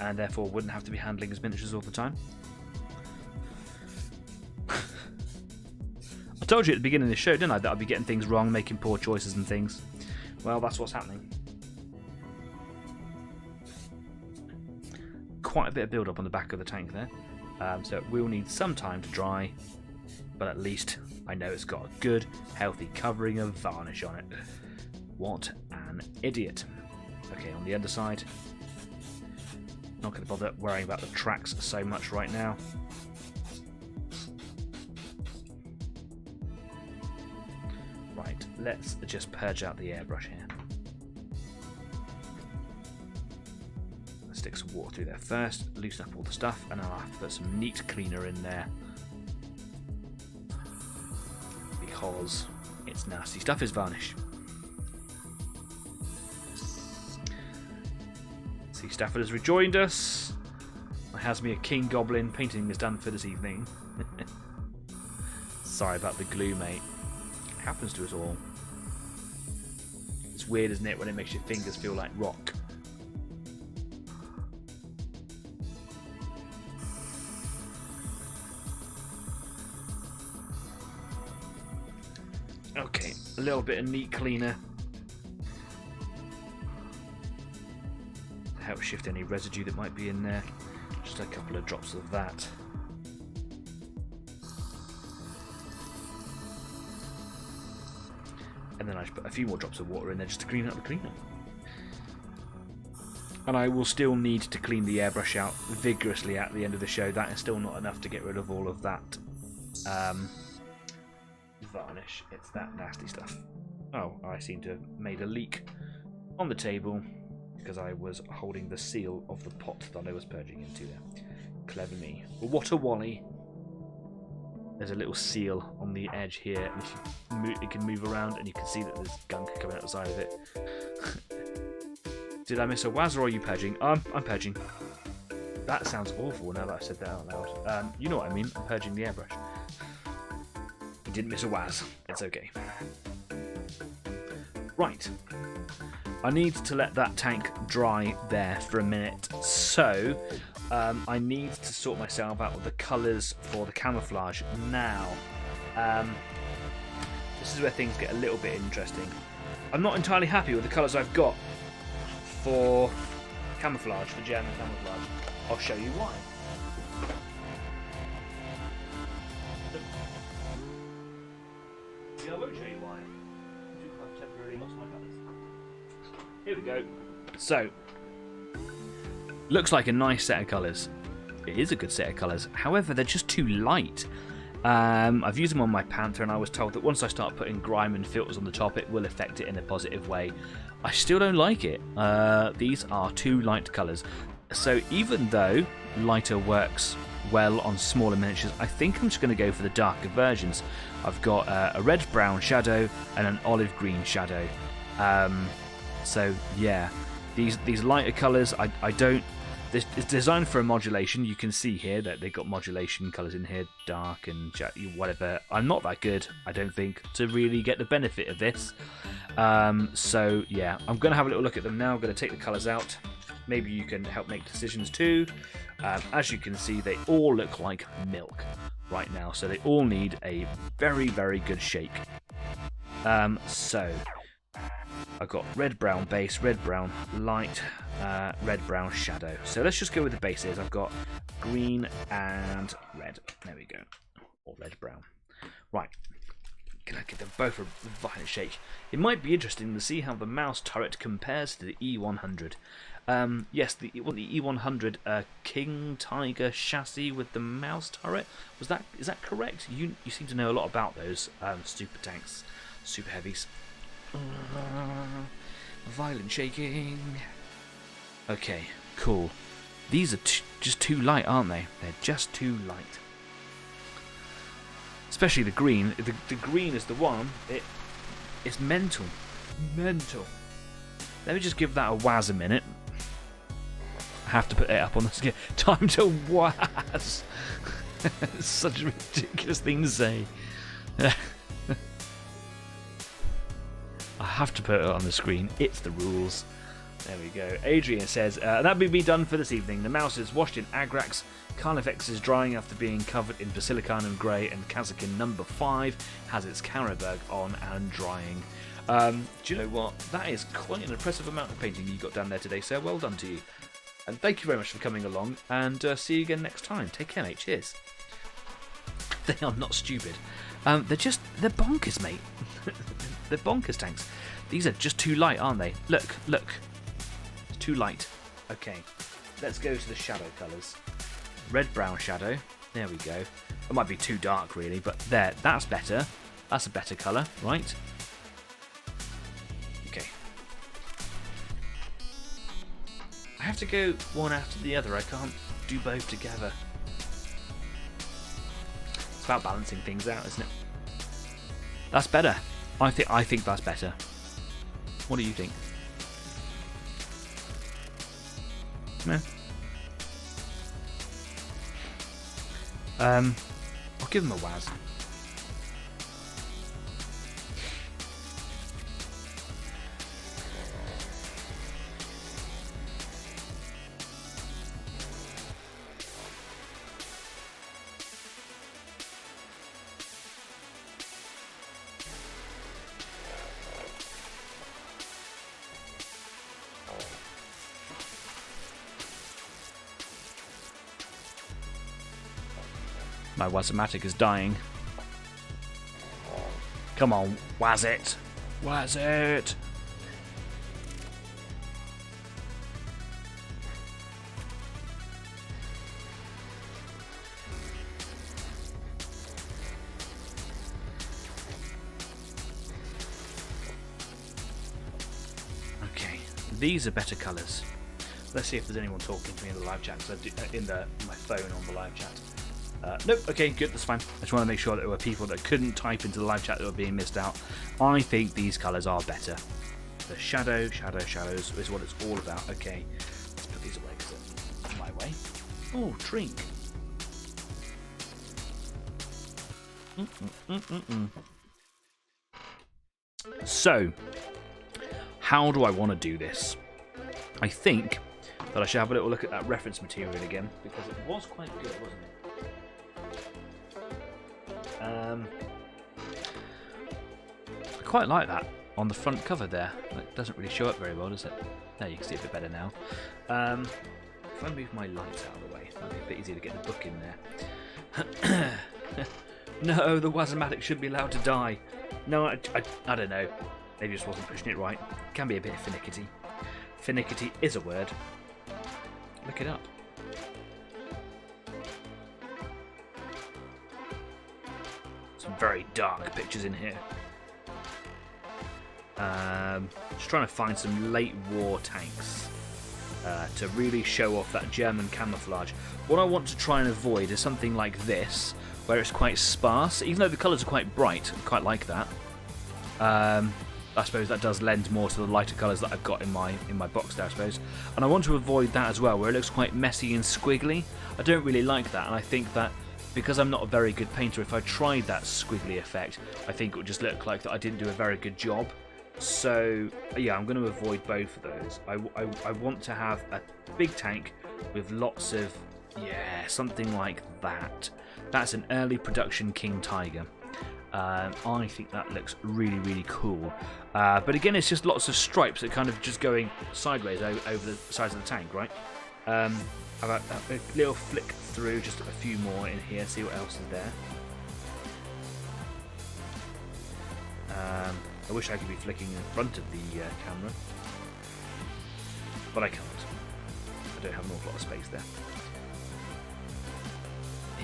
Speaker 1: and therefore wouldn't have to be handling his miniatures all the time. I told you at the beginning of the show, didn't I, that I'd be getting things wrong, making poor choices and things. Well, that's what's happening. Quite a bit of build-up on the back of the tank there, so it will need some time to dry, but at least I know it's got a good, healthy covering of varnish on it. What an idiot. Okay, on the underside, not going to bother worrying about the tracks so much right now. Right, let's just purge out the airbrush here. Let's stick some water through there first, loosen up all the stuff, and I'll have to put some neat cleaner in there, because it's nasty stuff is varnish. See, Stafford has rejoined us. My Hasmia King Goblin painting is done for this evening. Sorry about the glue, mate. It happens to us all. It's weird, isn't it, when it makes your fingers feel like rock. Okay, a little bit of neat cleaner. Help shift any residue that might be in there. Just a couple of drops of that. And then I just put a few more drops of water in there just to clean up the cleaner. And I will still need to clean the airbrush out vigorously at the end of the show. That is still not enough to get rid of all of that varnish. It's that nasty stuff. Oh, I seem to have made a leak on the table, because I was holding the seal of the pot that I was purging into there. Clever me. But what a wally. There's a little seal on the edge here, and if you move, it can move around, and you can see that there's gunk coming out the side of it. Did I miss a Waz, or are you purging? I'm purging. That sounds awful now that I've said that out loud. You know what I mean. I'm purging the airbrush. You didn't miss a Waz. It's okay. Right. I need to let that tank dry there for a minute, so I need to sort myself out with the colours for the camouflage now. This is where things get a little bit interesting. I'm not entirely happy with the colours I've got for camouflage, for German camouflage. I'll show you why. Yeah, I won't show you why. I've temporarily lost my colours. Here we go. So, looks like a nice set of colours. It is a good set of colours. However, they're just too light. I've used them on my Panther, and I was told that once I start putting grime and filters on the top, it will affect it in a positive way. I still don't like it. These are too light colours. So even though lighter works well on smaller miniatures, I think I'm just going to go for the darker versions. I've got a red-brown shadow and an olive-green shadow. So yeah, these lighter colours, I don't... It's designed for a modulation. You can see here that they've got modulation colours in here, dark and whatever. I'm not that good, I don't think, to really get the benefit of this. So yeah, I'm going to have a little look at them now. I'm going to take the colours out. Maybe you can help make decisions too. As you can see, they all look like milk right now, so they all need a very, very good shake. So I've got red-brown base, red-brown light, red-brown shadow. So let's just go with the bases. I've got green and red. There we go. Or red-brown. Right. Can I give them both a violent shake? It might be interesting to see how the mouse turret compares to the E100. Yes, the E100 King Tiger chassis with the mouse turret. Is that correct? You seem to know a lot about those super tanks, super heavies. Violent shaking. Okay, cool. These are just too light, aren't they? They're just too light. Especially the green. The green is the one. It's mental. Mental. Let me just give that a waz a minute. I have to put it up on the screen. Time to waz. It's such a ridiculous thing to say. I have to put it on the screen. It's the rules. There we go. Adrian says, that will be done for this evening. The mouse is washed in Agrax. Carnifex is drying after being covered in Basilicanum Grey, and Kazakin number 5 has its Karaberg on and drying. Do you know what? That is quite an impressive amount of painting you got down there today, sir. Well done to you. And thank you very much for coming along, and see you again next time. Take care, mate. Cheers. They are not stupid. They're bonkers, mate. They're bonkers tanks. These are just too light, aren't they? Look. It's too light. Okay, let's go to the shadow colours. Red-brown shadow. There we go. It might be too dark, really, but there. That's better. That's a better colour, right? Okay. I have to go one after the other. I can't do both together. It's about balancing things out, isn't it? That's better. I think that's better. What do you think? No. I'll give them a waz. My Wazomatic is dying. Come on, waz it. Waz it. Okay, these are better colours. Let's see if there's anyone talking to me in the live chat, because I do, my phone on the live chat. Nope, okay, good, that's fine. I just want to make sure that there were people that couldn't type into the live chat that were being missed out. I think these colours are better. The shadows is what it's all about. Okay, let's put these away because it's my way. Oh, drink. So, how do I want to do this? I think that I should have a little look at that reference material again, because it was quite good, wasn't it? I quite like that on the front cover there. It doesn't really show up very well, does it? There, you can see it a bit better now. If I move my lights out of the way, that'd be a bit easier to get the book in there. No, the Wazomatic should be allowed to die. No, I don't know. Maybe I just wasn't pushing it right. Can be a bit finicky. Finicky is a word. Look it up. very dark pictures in here. Just trying to find some late war tanks to really show off that German camouflage. What I want to try and avoid is something like this, where it's quite sparse, even though the colours are quite bright. I quite like that. I suppose that does lend more to the lighter colours that I've got in my box there, I suppose. And I want to avoid that as well, where it looks quite messy and squiggly. I don't really like that, and I think that because I'm not a very good painter, if I tried that squiggly effect, I think it would just look like that I didn't do a very good job. So yeah, I'm going to avoid both of those. I want to have a big tank with lots of, yeah, something like that. That's an early production King Tiger. I think that looks really, really cool. But again, it's just lots of stripes that kind of just going sideways over the sides of the tank, right? About a little flick through, just a few more in here, see what else is there. I wish I could be flicking in front of the camera, but I can't. I don't have an awful lot of space there.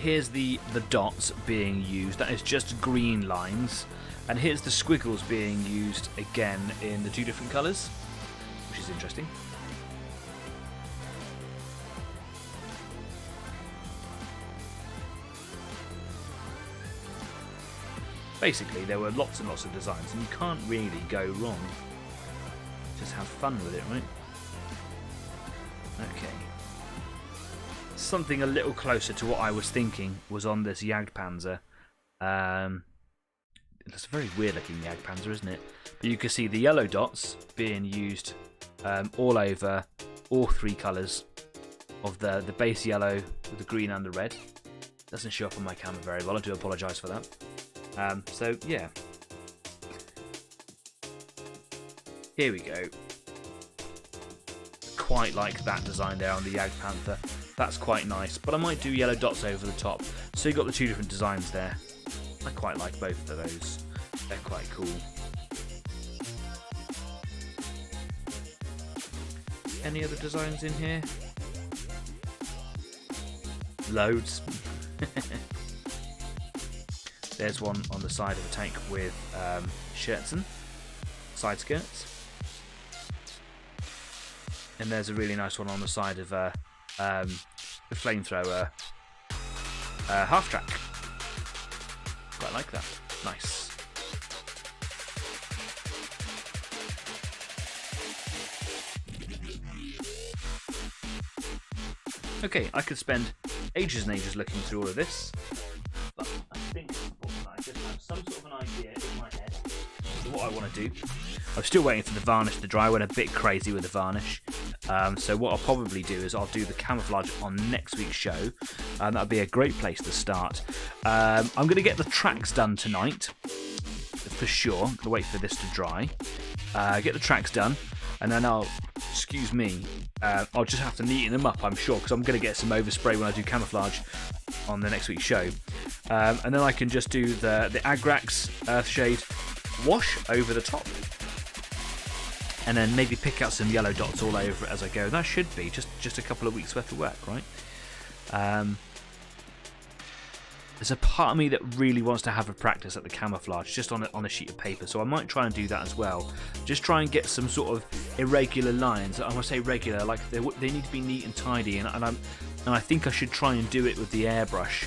Speaker 1: Here's the dots being used. That is just green lines, and here's the squiggles being used again in the two different colours, which is interesting. Basically, there were lots and lots of designs, and you can't really go wrong. Just have fun with it, right? Okay. Something a little closer to what I was thinking was on this Jagdpanzer. It's a very weird looking Jagdpanzer, isn't it? But you can see the yellow dots being used all over all three colours of the base yellow, the green and the red. Doesn't show up on my camera very well, I do apologise for that. So yeah, here we go. Quite like that design there on the Jagdpanther. That's quite nice, but I might do yellow dots over the top. So you've got the two different designs there. I quite like both of those. They're quite cool. Any other designs in here? Loads. There's one on the side of the tank with Scherzen, side skirts. And there's a really nice one on the side of the flamethrower half track. Quite like that. Nice. Okay, I could spend ages and ages looking through all of this, but I think I just have some sort of an idea in my head of what I want to do. I'm still waiting for the varnish to dry. I went a bit crazy with the varnish. So what I'll probably do is I'll do the camouflage on next week's show, and that'll be a great place to start. I'm going to get the tracks done tonight, for sure. I'm going to wait for this to dry. Get the tracks done, and then I'll just have to neaten them up, I'm sure, because I'm going to get some overspray when I do camouflage on the next week's show. And then I can just do the Agrax Earthshade wash over the top. And then maybe pick out some yellow dots all over it as I go. That should be just a couple of weeks worth of work, right? There's a part of me that really wants to have a practice at the camouflage just on a sheet of paper, so I might try and do that as well. Just try and get some sort of irregular lines. I want to say regular, like they need to be neat and tidy, and I think I should try and do it with the airbrush.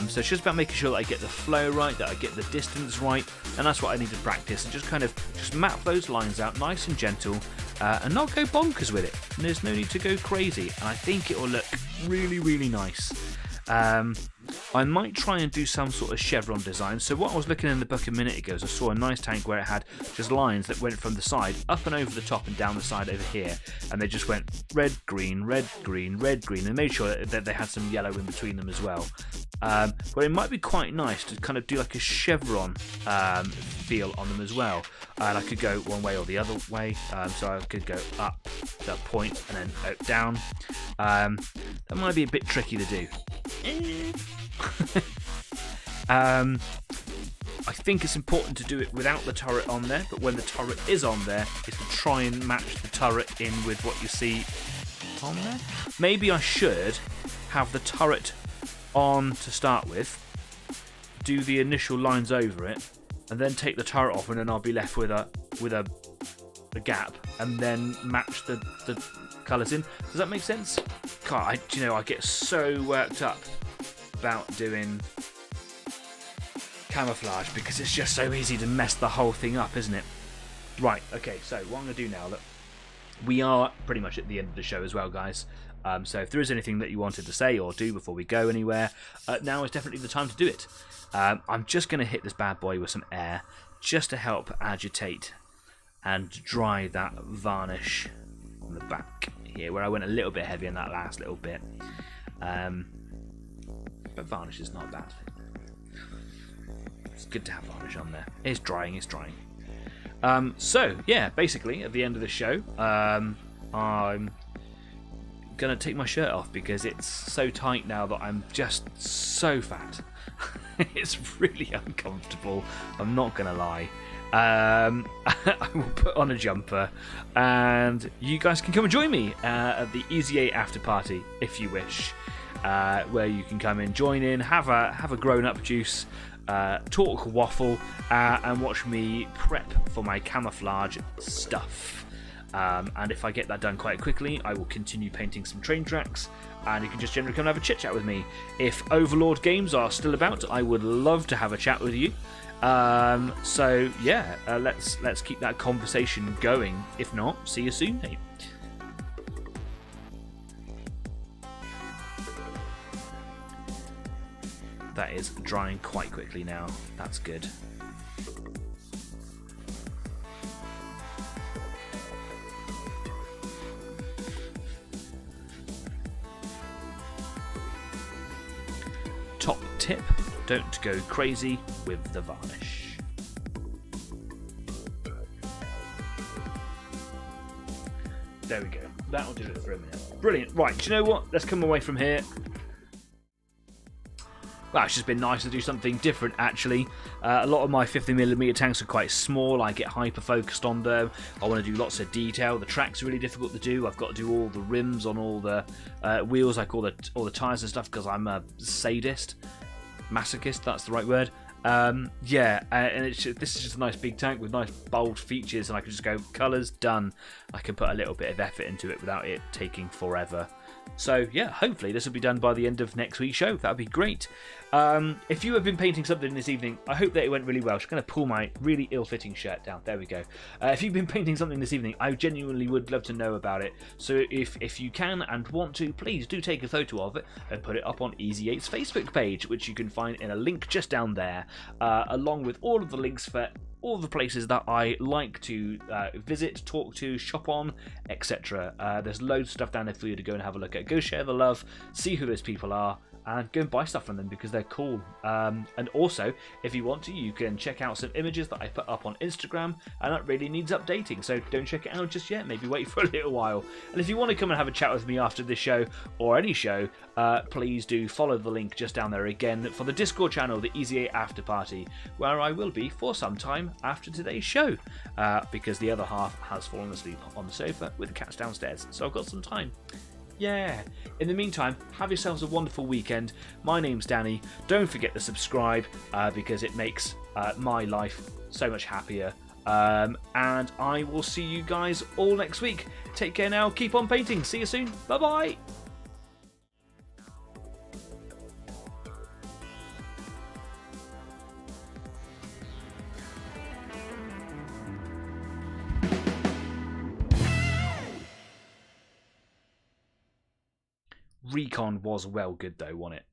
Speaker 1: So it's just about making sure that I get the flow right, that I get the distance right, and that's what I need to practice. And just map those lines out nice and gentle, and not go bonkers with it. And there's no need to go crazy, and I think it will look really, really nice. I might try and do some sort of chevron design. So what I was looking in the book a minute ago is I saw a nice tank where it had just lines that went from the side up and over the top and down the side over here, and they just went red, green, red, green, red, green, and made sure that they had some yellow in between them as well. But it might be quite nice to kind of do like a chevron feel on them as well. And I could go one way or the other way, so I could go up that point and then down. That might be a bit tricky to do. I think it's important to do it without the turret on there, but when the turret is on there, is to try and match the turret in with what you see on there. Maybe I should have the turret on to start with, do the initial lines over it, and then take the turret off, and then I'll be left with a gap, and then match the colours in. Does that make sense? God, I get so worked up about doing camouflage because it's just so easy to mess the whole thing up, isn't it? Right, okay, so what I'm going to do now, look, we are pretty much at the end of the show as well, guys. So if there is anything that you wanted to say or do before we go anywhere, now is definitely the time to do it. I'm just going to hit this bad boy with some air just to help agitate and dry that varnish on the back here, where I went a little bit heavy in that last little bit. But varnish is not a bad thing. It's good to have varnish on there. It's drying, it's drying. So, yeah, basically, at the end of the show, I'm going to take my shirt off because it's so tight now that I'm just so fat. It's really uncomfortable, I'm not going to lie. I will put on a jumper and you guys can come and join me at the Easy 8 after party if you wish, where you can come in, join in, have a grown-up juice, talk waffle, and watch me prep for my camouflage stuff. And if I get that done quite quickly, I will continue painting some train tracks, and you can just generally come and have a chit chat with me. If Overlord games are still about, I would love to have a chat with you. So yeah, let's keep that conversation going. If not, see you soon, mate. That is drying quite quickly now. That's good. Top tip, don't go crazy with the varnish. There we go. That'll do it for a minute. Brilliant. Right, do you know what? Let's come away from here. Well, it's just been nice to do something different, actually. A lot of my 50mm tanks are quite small. I get hyper-focused on them. I want to do lots of detail. The track's really difficult to do. I've got to do all the rims on all the wheels, like all the tyres and stuff, because I'm a sadist. Masochist, that's the right word. Yeah, and this is just a nice big tank with nice bold features, and I can just go, colours, done. I can put a little bit of effort into it without it taking forever. So yeah, hopefully this will be done by the end of next week's show. That would be great. If you have been painting something this evening, I hope that it went really well. I'm just going to pull my really ill-fitting shirt down. There we go. If you've been painting something this evening, I genuinely would love to know about it. So if you can and want to, please do take a photo of it and put it up on Easy 8's Facebook page, which you can find in a link just down there, along with all of the links for all the places that I like to visit, talk to, shop on, etc. There's loads of stuff down there for you to go and have a look at. Go share the love, see who those people are, and go and buy stuff from them because they're cool. And also, if you want to, you can check out some images that I put up on Instagram, and that really needs updating, so don't check it out just yet, maybe wait for a little while. And if you want to come and have a chat with me after this show, or any show, please do follow the link just down there again for the Discord channel, the Easy 8 After Party, where I will be for some time after today's show, because the other half has fallen asleep on the sofa with the cats downstairs, so I've got some time. Yeah. In the meantime, have yourselves a wonderful weekend. My name's Danny. Don't forget to subscribe because it makes my life so much happier. And I will see you guys all next week. Take care now. Keep on painting. See you soon. Bye-bye. Recon was well good though, wasn't it?